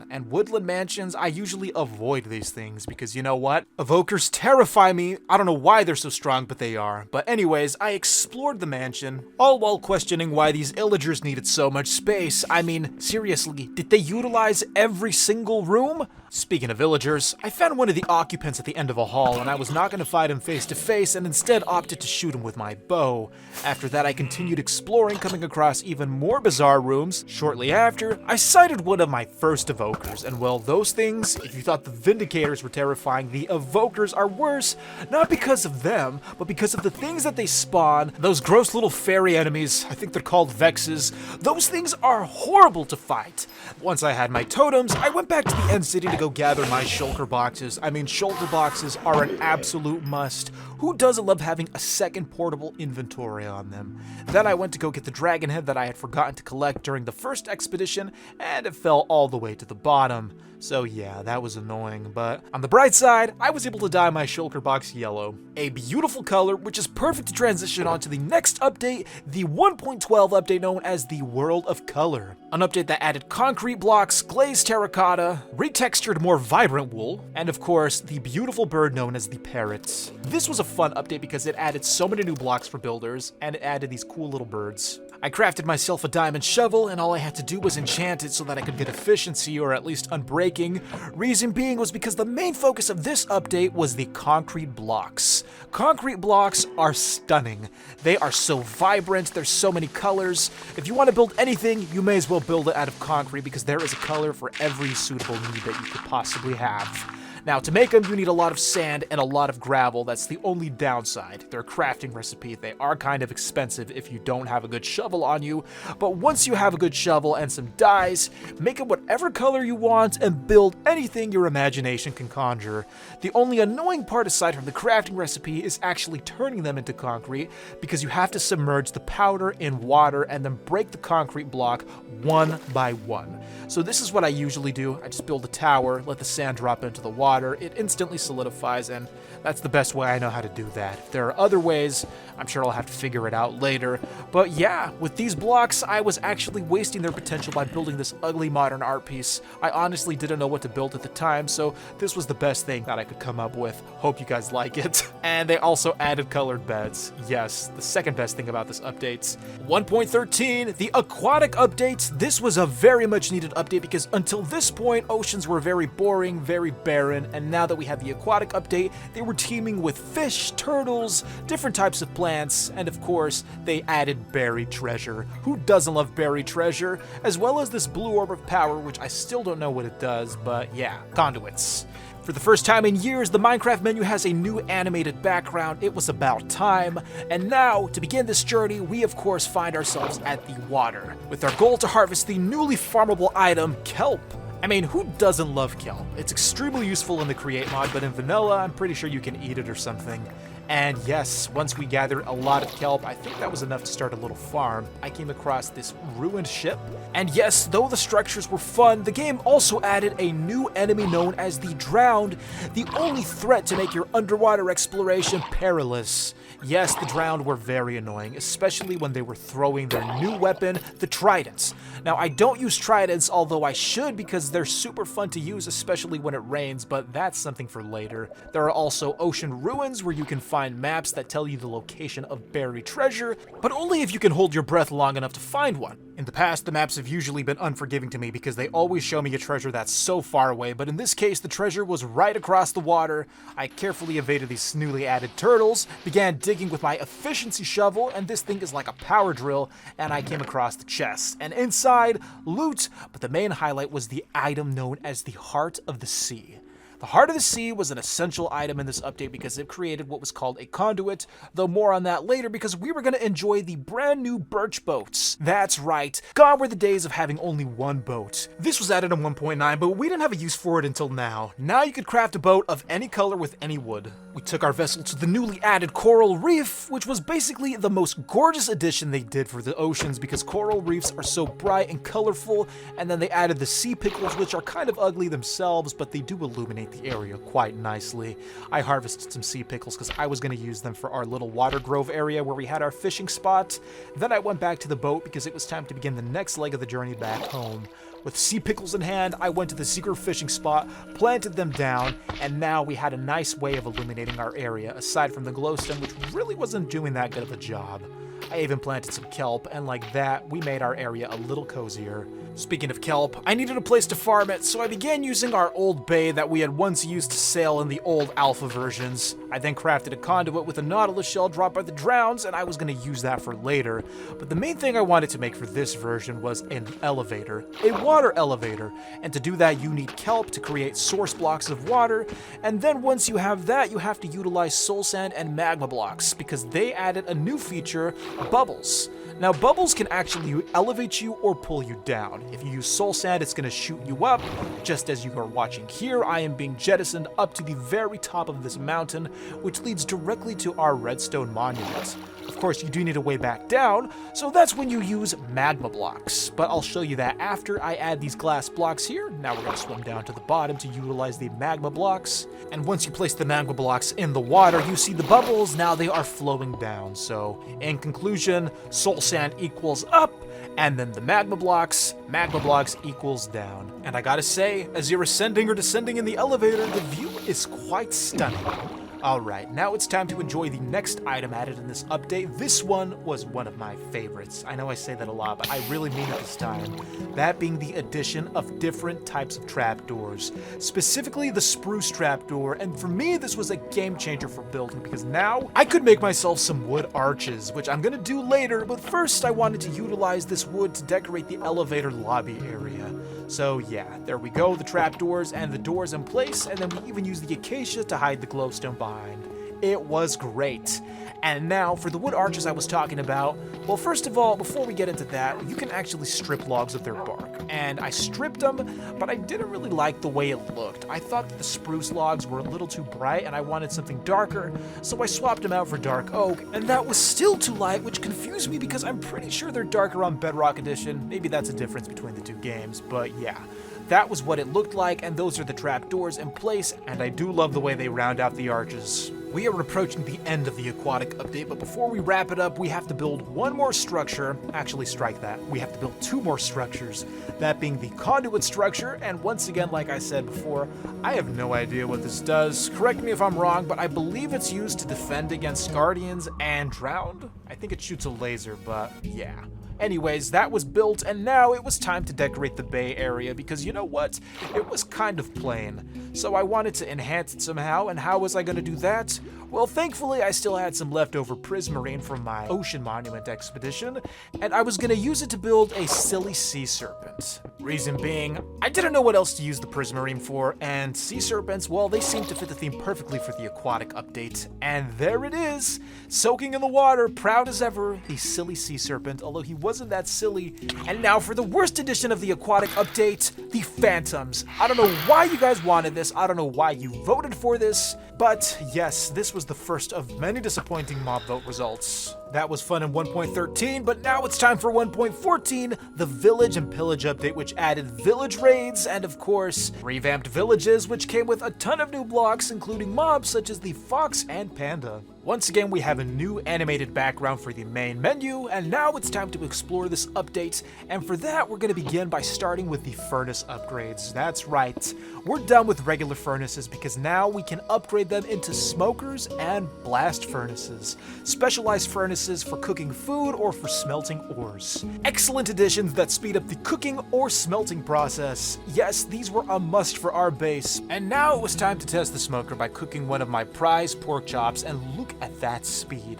And woodland mansions, I usually avoid these things because you know what? Evokers terrify me. I don't know why they're so strong, but they are. But anyways, I explored the mansion, all while questioning why these illagers needed so much space. I mean, seriously, did they utilize every single room? Speaking of villagers, I found one of the occupants at the end of a hall, and I was not going to fight him face to face and instead opted to shoot him with my bow. After that, I continued exploring, coming across even more bizarre rooms. Shortly after, I sighted one of my first evokers, and well, those things, if you thought the Vindicators were terrifying, the evokers are worse, not because of them, but because of the things that they spawn, those gross little fairy enemies, I think they're called Vexes. Those things are horrible to fight. Once I had my totems, I went back to the end city to go gather my shulker boxes. I mean, shulker boxes are an absolute must. Who doesn't love having a second portable inventory on them? Then I went to go get the dragon head that I had forgotten to collect during the first expedition, and it fell all the way to the bottom. So yeah, that was annoying, but on the bright side, I was able to dye my shulker box yellow. A beautiful color, which is perfect to transition on to the next update, the 1.12 update known as the World of Color. An update that added concrete blocks, glazed terracotta, retextured more vibrant wool, and of course, the beautiful bird known as the parrot. This was a fun update because it added so many new blocks for builders, and it added these cool little birds. I crafted myself a diamond shovel, and all I had to do was enchant it so that I could get efficiency or at least unbreaking. Reason being was because the main focus of this update was the concrete blocks. Concrete blocks are stunning. They are so vibrant, there's so many colors. If you want to build anything, you may as well build it out of concrete because there is a color for every suitable need that you could possibly have. Now, to make them, you need a lot of sand and a lot of gravel. That's the only downside. They're a crafting recipe. They are kind of expensive if you don't have a good shovel on you, but once you have a good shovel and some dyes, make it whatever color you want and build anything your imagination can conjure. The only annoying part aside from the crafting recipe is actually turning them into concrete because you have to submerge the powder in water and then break the concrete block one by one. So this is what I usually do. I just build a tower, let the sand drop into the water, it instantly solidifies, and that's the best way I know how to do that. If there are other ways, I'm sure I'll have to figure it out later. But yeah, with these blocks, I was actually wasting their potential by building this ugly modern art piece. I honestly didn't know what to build at the time, so this was the best thing that I could come up with. Hope you guys like it. And they also added colored beds. Yes, the second best thing about this update. 1.13, the Aquatic update. This was a very much needed update because until this point, oceans were very boring, very barren, and now that we have the Aquatic update, they were teeming with fish, turtles, different types of plants, and of course, they added buried treasure. Who doesn't love buried treasure? As well as this blue orb of power, which I still don't know what it does, but yeah, conduits. For the first time in years, the Minecraft menu has a new animated background. It was about time. And now, to begin this journey, we of course find ourselves at the water, with our goal to harvest the newly farmable item, kelp. I mean, who doesn't love kelp? It's extremely useful in the create mod, but in vanilla, I'm pretty sure you can eat it or something. And yes, once we gathered a lot of kelp, I think that was enough to start a little farm. I came across this ruined ship. And yes, though the structures were fun, the game also added a new enemy known as the Drowned, the only threat to make your underwater exploration perilous. Yes, the Drowned were very annoying, especially when they were throwing their new weapon, the Tridents. Now, I don't use Tridents, although I should because they're super fun to use, especially when it rains, but that's something for later. There are also ocean ruins where you can find find maps that tell you the location of buried treasure, but only if you can hold your breath long enough to find one. In the past, the maps have usually been unforgiving to me because they always show me a treasure that's so far away, but in this case, the treasure was right across the water. I carefully evaded these newly added turtles, began digging with my efficiency shovel, and this thing is like a power drill, and I came across the chest. And inside, loot, but the main highlight was the item known as the Heart of the Sea. The Heart of the Sea was an essential item in this update because it created what was called a conduit, though more on that later because we were going to enjoy the brand new birch boats. That's right, gone were the days of having only one boat. This was added in 1.9, but we didn't have a use for it until now. Now you could craft a boat of any color with any wood. We took our vessel to the newly added coral reef, which was basically the most gorgeous addition they did for the oceans because coral reefs are so bright and colorful, and then they added the sea pickles, which are kind of ugly themselves, but they do illuminate the area quite nicely. I harvested some sea pickles because I was going to use them for our little water grove area where we had our fishing spot. Then I went back to the boat because it was time to begin the next leg of the journey back home. With sea pickles in hand, I went to the secret fishing spot, planted them down, and now we had a nice way of illuminating our area, aside from the glowstone, which really wasn't doing that good of a job. I even planted some kelp, and like that, we made our area a little cozier. Speaking of kelp, I needed a place to farm it, so I began using our old bay that we had once used to sail in the old alpha versions. I then crafted a conduit with a nautilus shell dropped by the drowns, and I was going to use that for later. But the main thing I wanted to make for this version was an elevator, a water elevator, and to do that you need kelp to create source blocks of water, and then once you have that, you have to utilize soul sand and magma blocks, because they added a new feature, bubbles. Now, bubbles can actually elevate you or pull you down. If you use soul sand, it's going to shoot you up. Just as you are watching here, I am being jettisoned up to the very top of this mountain, which leads directly to our redstone monument. Of course, you do need a way back down, so that's when you use magma blocks. But I'll show you that after I add these glass blocks here. Now we're going to swim down to the bottom to utilize the magma blocks. And once you place the magma blocks in the water, you see the bubbles. Now they are flowing down. So, in conclusion, soul sand equals up, and then the magma blocks equals down. And I gotta say, as you're ascending or descending in the elevator, the view is quite stunning. Alright, now it's time to enjoy the next item added in this update. This one was one of my favorites. I know I say that a lot, but I really mean it this time. That being the addition of different types of trapdoors, specifically the spruce trapdoor, and for me this was a game changer for building because now I could make myself some wood arches, which I'm gonna do later, but first I wanted to utilize this wood to decorate the elevator lobby area. So yeah, there we go, the trapdoors and the doors in place, and then we even used the acacia to hide the glowstone behind. It was great. And now, for the wood arches I was talking about, well, first of all, before we get into that, you can actually strip logs of their bark. And I stripped them, but I didn't really like the way it looked. I thought that the spruce logs were a little too bright, and I wanted something darker, so I swapped them out for dark oak, and that was still too light, which confused me because I'm pretty sure they're darker on Bedrock Edition. Maybe that's a difference between the two games, but yeah. That was what it looked like, and those are the trapdoors in place, and I do love the way they round out the arches. We are approaching the end of the Aquatic update, but before we wrap it up, we have to build one more structure. Actually, strike that. We have to build two more structures, that being the conduit structure, and once again, like I said before, I have no idea what this does. Correct me if I'm wrong, but I believe it's used to defend against guardians and drowned. I think it shoots a laser, but yeah. Anyways, that was built, and now it was time to decorate the bay area because you know what? It was kind of plain. So I wanted to enhance it somehow, and how was I going to do that? Well, thankfully, I still had some leftover prismarine from my ocean monument expedition, and I was going to use it to build a silly sea serpent. Reason being, I didn't know what else to use the prismarine for, and sea serpents, well, they seem to fit the theme perfectly for the Aquatic update. And there it is, soaking in the water, proud as ever, the silly sea serpent, although he wasn't that silly. And now for the worst edition of the Aquatic update, the phantoms. I don't know why you guys wanted this, I don't know why you voted for this, but yes, this was the first of many disappointing mob vote results. That was fun in 1.13, but now it's time for 1.14, the Village and Pillage update, which added village raids and, of course, revamped villages, which came with a ton of new blocks, including mobs such as the fox and panda. Once again, we have a new animated background for the main menu, and now it's time to explore this update, and for that we're going to begin by starting with the furnace upgrades. That's right, we're done with regular furnaces because now we can upgrade them into smokers and blast furnaces, specialized furnaces for cooking food or for smelting ores. Excellent additions that speed up the cooking or smelting process. Yes, these were a must for our base, and now it was time to test the smoker by cooking one of my prized pork chops, and look at that speed.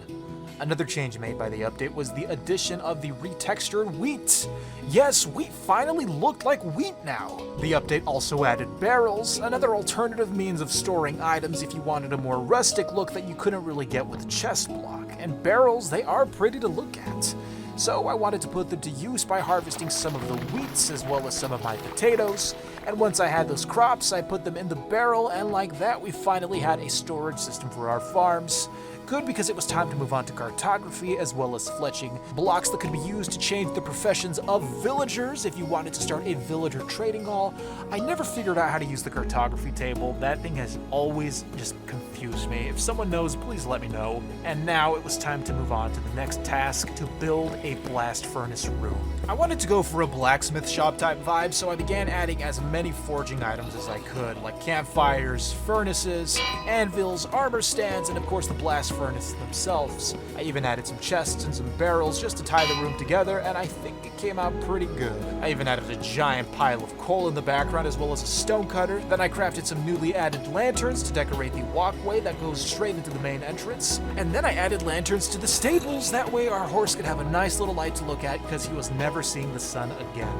Another change made by the update was the addition of the retextured wheat. Yes, wheat finally looked like wheat now. The update also added barrels, another alternative means of storing items if you wanted a more rustic look that you couldn't really get with a chest block. And barrels, they are pretty to look at. So I wanted to put them to use by harvesting some of the wheats as well as some of my potatoes. And once I had those crops, I put them in the barrel, and like that we finally had a storage system for our farms. Good, because it was time to move on to cartography as well as fletching, blocks that could be used to change the professions of villagers if you wanted to start a villager trading hall. I never figured out how to use the cartography table. That thing has always just confused me. If someone knows, please let me know. And now it was time to move on to the next task, to build a blast furnace room. I wanted to go for a blacksmith shop type vibe, so I began adding as many forging items as I could, like campfires, furnaces, anvils, armor stands, and of course the blast furnaces themselves. I even added some chests and some barrels just to tie the room together, and I think it came out pretty good. I even added a giant pile of coal in the background as well as a stone cutter. Then I crafted some newly added lanterns to decorate the walkway that goes straight into the main entrance. And then I added lanterns to the stables, that way our horse could have a nice little light to look at because he was never seeing the sun again.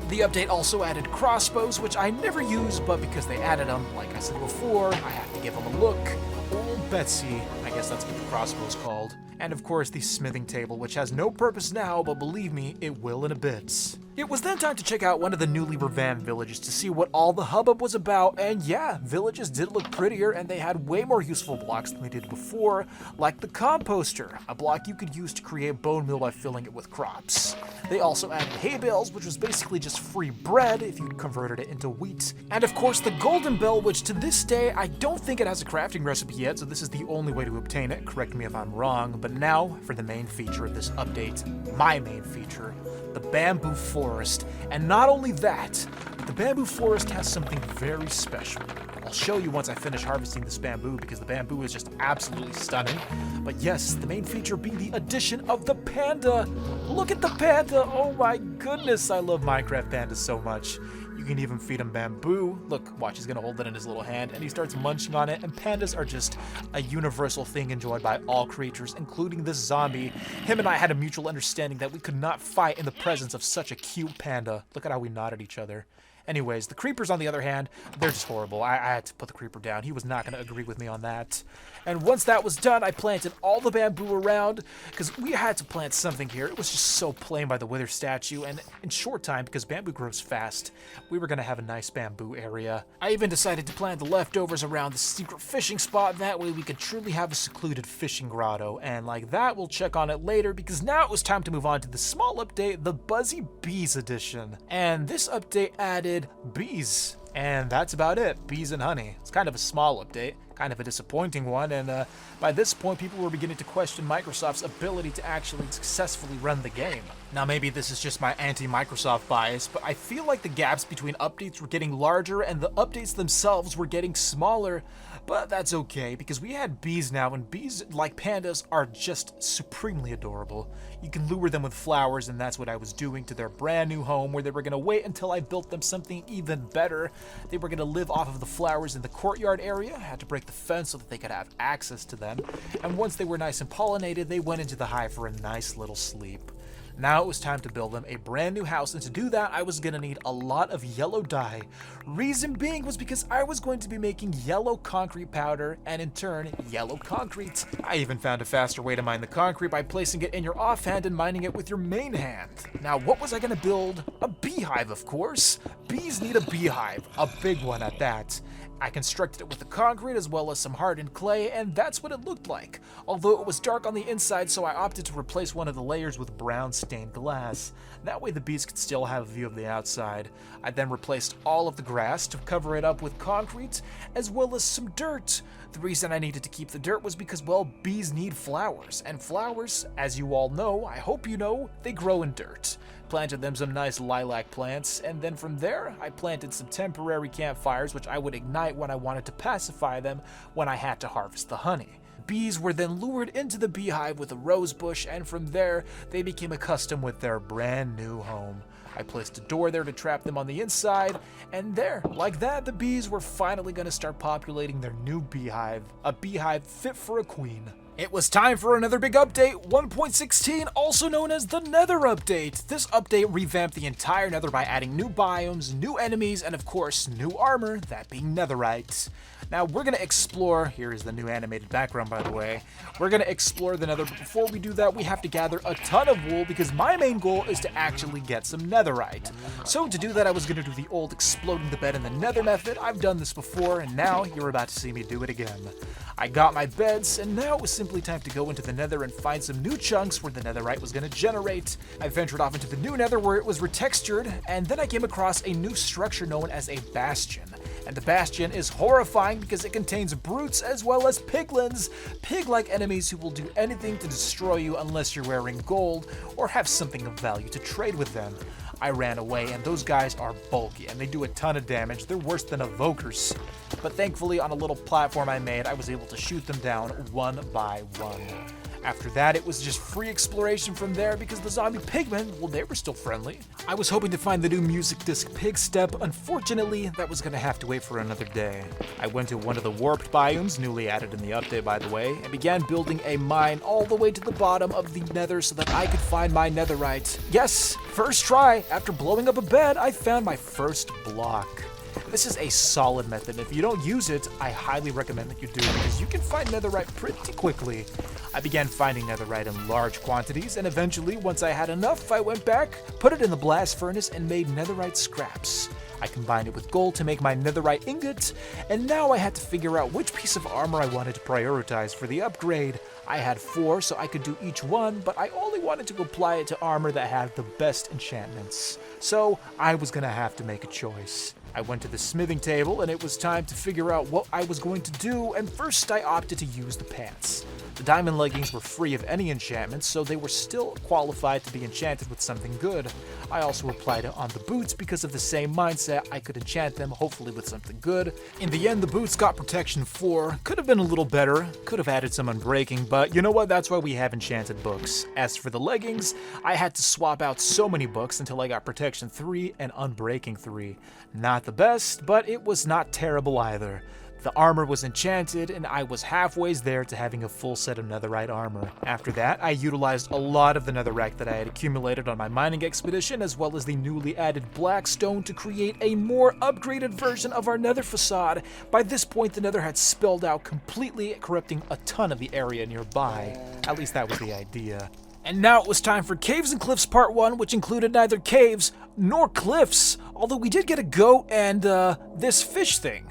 The update also added crossbows, which I never use, but because they added them, like I said before, I have to give them a look. Old Betsy, I guess that's what the crossbow's called. And of course the smithing table, which has no purpose now, but believe me, it will in a bit. It was then time to check out one of the newly revamped villages to see what all the hubbub was about, and yeah, villages did look prettier, and they had way more useful blocks than they did before, like the composter, a block you could use to create bone meal by filling it with crops. They also added hay bales, which was basically just free bread if you converted it into wheat. And of course the golden bell, which to this day, I don't think it has a crafting recipe yet, so this is the only way to obtain it, correct me if I'm wrong. But now for the main feature of this update, my main feature, the bamboo forest. And not only that, but the bamboo forest has something very special. I'll show you once I finish harvesting this bamboo because the bamboo is just absolutely stunning. But yes, the main feature being the addition of the panda. Look at the panda! Oh my goodness, I love Minecraft pandas so much. You can even feed him bamboo. Look, watch, he's gonna hold it in his little hand and he starts munching on it, and pandas are just a universal thing enjoyed by all creatures, including this zombie. Him and I had a mutual understanding that we could not fight in the presence of such a cute panda. Look at how we nod at each other. Anyways, the creepers, on the other hand, they're just horrible. I had to put the creeper down. He was not going to agree with me on that. And once that was done, I planted all the bamboo around, because we had to plant something here. It was just so plain by the wither statue, and in short time, because bamboo grows fast, we were going to have a nice bamboo area. I even decided to plant the leftovers around the secret fishing spot. That way we could truly have a secluded fishing grotto, and like that, we'll check on it later, because now it was time to move on to the small update, the Buzzy Bees edition. And this update added bees, and that's about it. Bees and honey. It's kind of a small update, kind of a disappointing one, and by this point people were beginning to question Microsoft's ability to actually successfully run the game. Now maybe this is just my anti-Microsoft bias, but I feel like the gaps between updates were getting larger and the updates themselves were getting smaller. But that's okay, because we had bees now, and bees, like pandas, are just supremely adorable. You can lure them with flowers, and that's what I was doing to their brand new home, where they were going to wait until I built them something even better. They were going to live off of the flowers in the courtyard area. I had to break the fence so that they could have access to them. And once they were nice and pollinated, they went into the hive for a nice little sleep. Now it was time to build them a brand new house, and to do that I was going to need a lot of yellow dye. Reason being was because I was going to be making yellow concrete powder, and in turn, yellow concrete. I even found a faster way to mine the concrete by placing it in your offhand and mining it with your main hand. Now what was I going to build? A bee beehive, of course. Bees need a beehive, a big one at that. I constructed it with the concrete as well as some hardened clay, and that's what it looked like. Although it was dark on the inside, so I opted to replace one of the layers with brown stained glass. That way the bees could still have a view of the outside. I then replaced all of the grass to cover it up with concrete, as well as some dirt. The reason I needed to keep the dirt was because, well, bees need flowers, and flowers, as you all know, I hope you know, they grow in dirt. Planted them some nice lilac plants, and then from there, I planted some temporary campfires which I would ignite when I wanted to pacify them when I had to harvest the honey. Bees were then lured into the beehive with a rose bush, and from there, they became accustomed with their brand new home. I placed a door there to trap them on the inside, and there, like that, the bees were finally going to start populating their new beehive, a beehive fit for a queen. It was time for another big update, 1.16, also known as the Nether update. This update revamped the entire Nether by adding new biomes, new enemies, and of course, new armor, that being netherite. Now, we're going to explore, here is the new animated background by the way, we're going to explore the Nether, but before we do that, we have to gather a ton of wool because my main goal is to actually get some netherite. So to do that, I was going to do the old exploding the bed in the Nether method. I've done this before, and now you're about to see me do it again. I got my beds, and now it was simply time to go into the Nether and find some new chunks where the netherite was going to generate. I ventured off into the new Nether where it was retextured, and then I came across a new structure known as a bastion. And the bastion is horrifying because it contains brutes as well as piglins, pig-like enemies who will do anything to destroy you unless you're wearing gold or have something of value to trade with them. I ran away, and those guys are bulky, and they do a ton of damage. They're worse than evokers. But thankfully, on a little platform I made, I was able to shoot them down one by one. After that, it was just free exploration from there because the zombie pigmen, well, they were still friendly. I was hoping to find the new music disc Pig Step. Unfortunately, that was going to have to wait for another day. I went to one of the warped biomes, newly added in the update by the way, and began building a mine all the way to the bottom of the Nether so that I could find my netherite. Yes, first try, after blowing up a bed, I found my first block. This is a solid method, and if you don't use it, I highly recommend that you do, because you can find netherite pretty quickly. I began finding netherite in large quantities, and eventually, once I had enough, I went back, put it in the blast furnace, and made netherite scraps. I combined it with gold to make my netherite ingot, and now I had to figure out which piece of armor I wanted to prioritize for the upgrade. I had 4, so I could do each one, but I only wanted to apply it to armor that had the best enchantments. So I was gonna have to make a choice. I went to the smithing table, and it was time to figure out what I was going to do, and first I opted to use the pants. The diamond leggings were free of any enchantments, so they were still qualified to be enchanted with something good. I also applied it on the boots because of the same mindset. I could enchant them, hopefully with something good. In the end, the boots got protection 4. Could have been a little better, could have added some unbreaking, but you know what, that's why we have enchanted books. As for the leggings, I had to swap out so many books until I got protection 3 and unbreaking 3. Not the best, but it was not terrible either. The armor was enchanted, and I was halfway there to having a full set of netherite armor. After that, I utilized a lot of the netherrack that I had accumulated on my mining expedition, as well as the newly added black stone to create a more upgraded version of our nether facade. By this point, the nether had spilled out completely, corrupting a ton of the area nearby. At least that was the idea. And now it was time for Caves and Cliffs Part 1, which included neither caves nor cliffs, although we did get a goat and, this fish thing.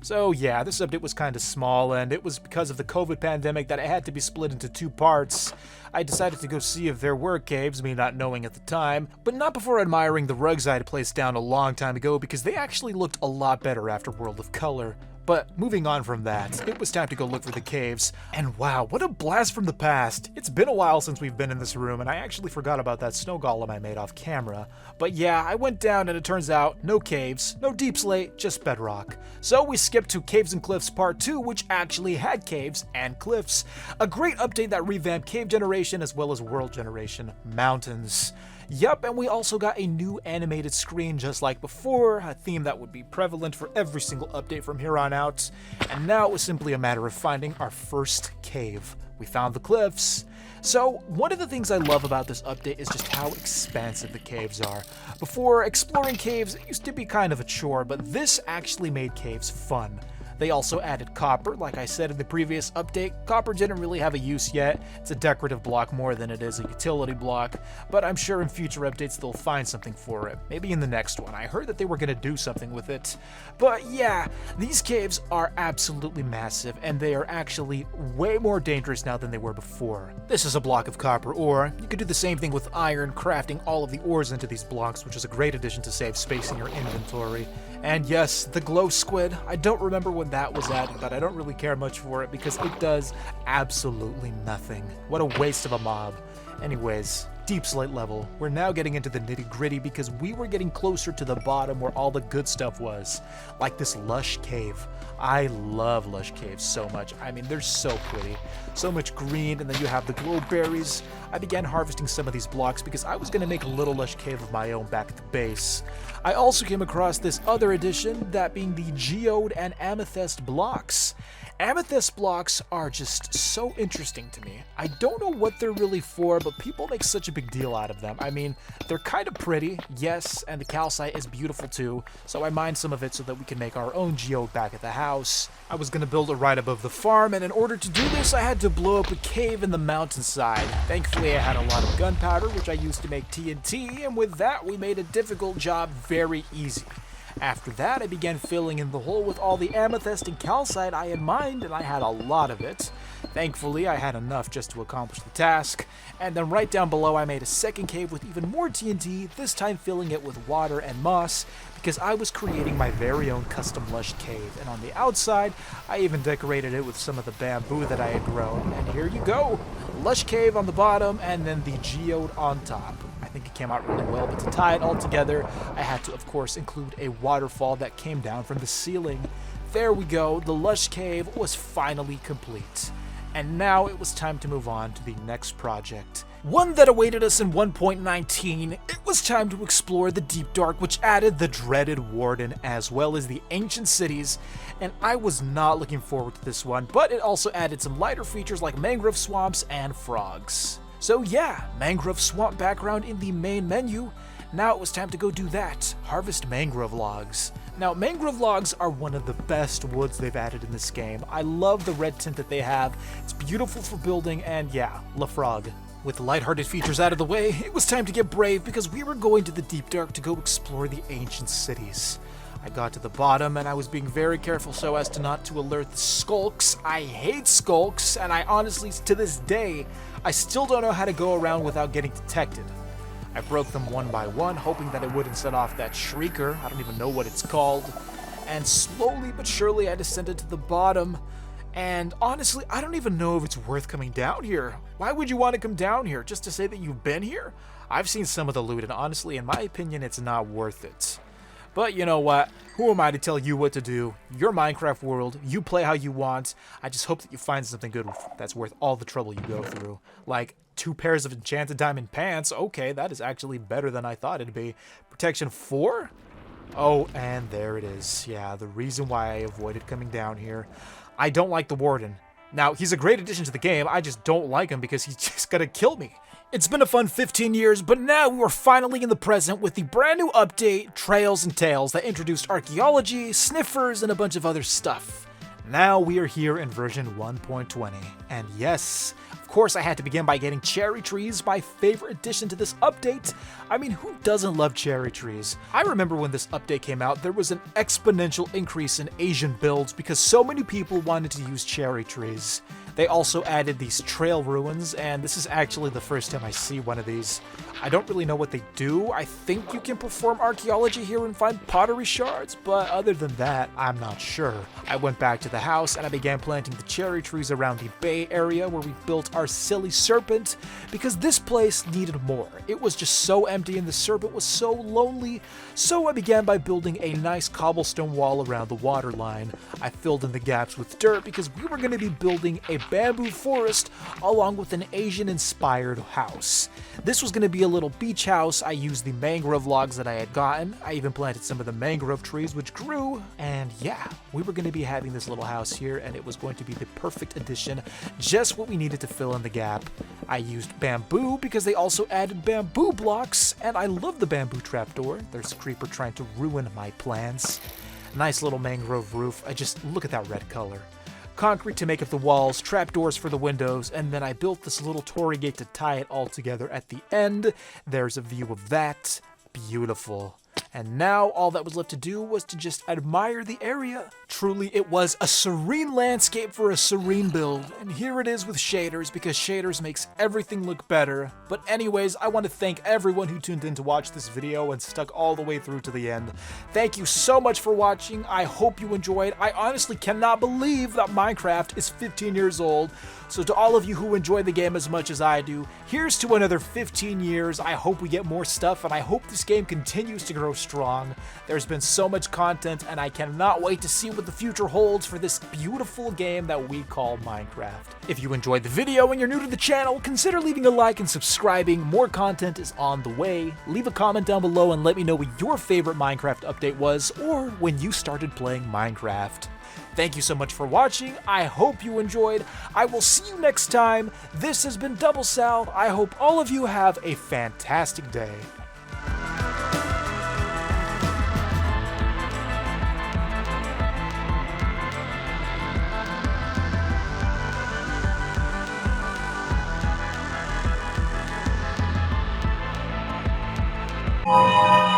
So yeah, this update was kind of small, and it was because of the COVID pandemic that it had to be split into 2 parts. I decided to go see if there were caves, me not knowing at the time, but not before admiring the rugs I had placed down a long time ago because they actually looked a lot better after World of Color. But moving on from that, it was time to go look for the caves, and wow, what a blast from the past. It's been a while since we've been in this room, and I actually forgot about that snow golem I made off camera. But yeah, I went down and it turns out, no caves, no deep slate, just bedrock. So we skipped to Caves and Cliffs Part 2, which actually had caves and cliffs. A great update that revamped cave generation as well as world generation, mountains. Yup, and we also got a new animated screen just like before, a theme that would be prevalent for every single update from here on out. And now it was simply a matter of finding our first cave. We found the cliffs. So, one of the things I love about this update is just how expansive the caves are. Before, exploring caves used to be kind of a chore, but this actually made caves fun. They also added copper. Like I said in the previous update, copper didn't really have a use yet. It's a decorative block more than it is a utility block, but I'm sure in future updates they'll find something for it. Maybe in the next one. I heard that they were going to do something with it. But yeah, these caves are absolutely massive, and they are actually way more dangerous now than they were before. This is a block of copper ore. You could do the same thing with iron, crafting all of the ores into these blocks, which is a great addition to save space in your inventory. And yes, the glow squid, I don't remember when that was added, but I don't really care much for it because it does absolutely nothing. What a waste of a mob. Anyways, deep slate level. We're now getting into the nitty gritty because we were getting closer to the bottom where all the good stuff was, like this lush cave. I love lush caves so much. I mean, they're so pretty. So much green, and then you have the glow berries. I began harvesting some of these blocks because I was going to make a little lush cave of my own back at the base. I also came across this other addition, that being the geode and amethyst blocks. Amethyst blocks are just so interesting to me. I don't know what they're really for, but people make such a big deal out of them. I mean, they're kind of pretty, yes, and the calcite is beautiful too, so I mined some of it so that we can make our own geode back at the house. I was going to build it right above the farm, and in order to do this, I had to blow up a cave in the mountainside. Thankfully, I had a lot of gunpowder, which I used to make TNT, and with that, we made a difficult job very easy. After that, I began filling in the hole with all the amethyst and calcite I had mined, and I had a lot of it. Thankfully, I had enough just to accomplish the task. And then right down below, I made a second cave with even more TNT, this time filling it with water and moss, because I was creating my very own custom lush cave. And on the outside, I even decorated it with some of the bamboo that I had grown. And here you go! Lush cave on the bottom, and then the geode on top. I think it came out really well, but to tie it all together, I had to, of course, include a waterfall that came down from the ceiling. There we go, the lush cave was finally complete. And now it was time to move on to the next project. One that awaited us in 1.19, it was time to explore the Deep Dark, which added the dreaded Warden as well as the ancient cities, and I was not looking forward to this one, but it also added some lighter features like mangrove swamps and frogs. So yeah, mangrove swamp background in the main menu. Now it was time to go do that, harvest mangrove logs. Now, mangrove logs are one of the best woods they've added in this game. I love the red tint that they have. It's beautiful for building, and yeah, La Frog. With the lighthearted features out of the way, it was time to get brave because we were going to the Deep Dark to go explore the ancient cities. I got to the bottom and I was being very careful so as to not to alert the skulks. I hate skulks, and I honestly, to this day, I still don't know how to go around without getting detected. I broke them one by one, hoping that it wouldn't set off that shrieker, I don't even know what it's called, and slowly but surely I descended to the bottom, and honestly, I don't even know if it's worth coming down here. Why would you want to come down here? Just to say that you've been here? I've seen some of the loot, and honestly, in my opinion, it's not worth it. But you know what? Who am I to tell you what to do? Your Minecraft world, you play how you want. I just hope that you find something good that's worth all the trouble you go through. Like 2 pairs of enchanted diamond pants. Okay, that is actually better than I thought it'd be. Protection 4? Oh, and there it is. Yeah, the reason why I avoided coming down here. I don't like the Warden. Now, he's a great addition to the game. I just don't like him because he's just gonna kill me. It's been a fun 15 years, but now we are finally in the present with the brand new update, Trails and Tales, that introduced archaeology, sniffers, and a bunch of other stuff. Now we are here in version 1.20, and yes, of course I had to begin by getting cherry trees, my favorite addition to this update. I mean, who doesn't love cherry trees? I remember when this update came out, there was an exponential increase in Asian builds because so many people wanted to use cherry trees. They also added these trail ruins, and this is actually the first time I see one of these. I don't really know what they do. I think you can perform archaeology here and find pottery shards, but other than that, I'm not sure. I went back to the house and I began planting the cherry trees around the bay area where we built our silly serpent, because this place needed more. It was just so empty and the serpent was so lonely, so I began by building a nice cobblestone wall around the water line. I filled in the gaps with dirt because we were going to be building a bamboo forest along with an Asian-inspired house. This was going to be a little beach house. I used the mangrove logs that I had gotten. I even planted some of the mangrove trees which grew, and yeah, we were going to be having this little house here, and it was going to be the perfect addition, just what we needed to fill in the gap. I used bamboo because they also added bamboo blocks, and I love the bamboo trapdoor. There's a creeper trying to ruin my plans. Nice little mangrove roof. I just look at that red color. Concrete to make up the walls, trapdoors for the windows, and then I built this little torii gate to tie it all together at the end. There's a view of that. Beautiful. And now all that was left to do was to just admire the area. Truly, it was a serene landscape for a serene build. And here it is with shaders, because shaders makes everything look better. But anyways, I want to thank everyone who tuned in to watch this video and stuck all the way through to the end. Thank you so much for watching. I hope you enjoyed. I honestly cannot believe that Minecraft is 15 years old. So to all of you who enjoy the game as much as I do, here's to another 15 years. I hope we get more stuff, and I hope this game continues to grow strong. There's been so much content, and I cannot wait to see what the future holds for this beautiful game that we call Minecraft. If you enjoyed the video and you're new to the channel, consider leaving a like and subscribing. More content is on the way. Leave a comment down below and let me know what your favorite Minecraft update was, or when you started playing Minecraft. Thank you so much for watching. I hope you enjoyed. I will see you next time. This has been Double Sal. I hope all of you have a fantastic day.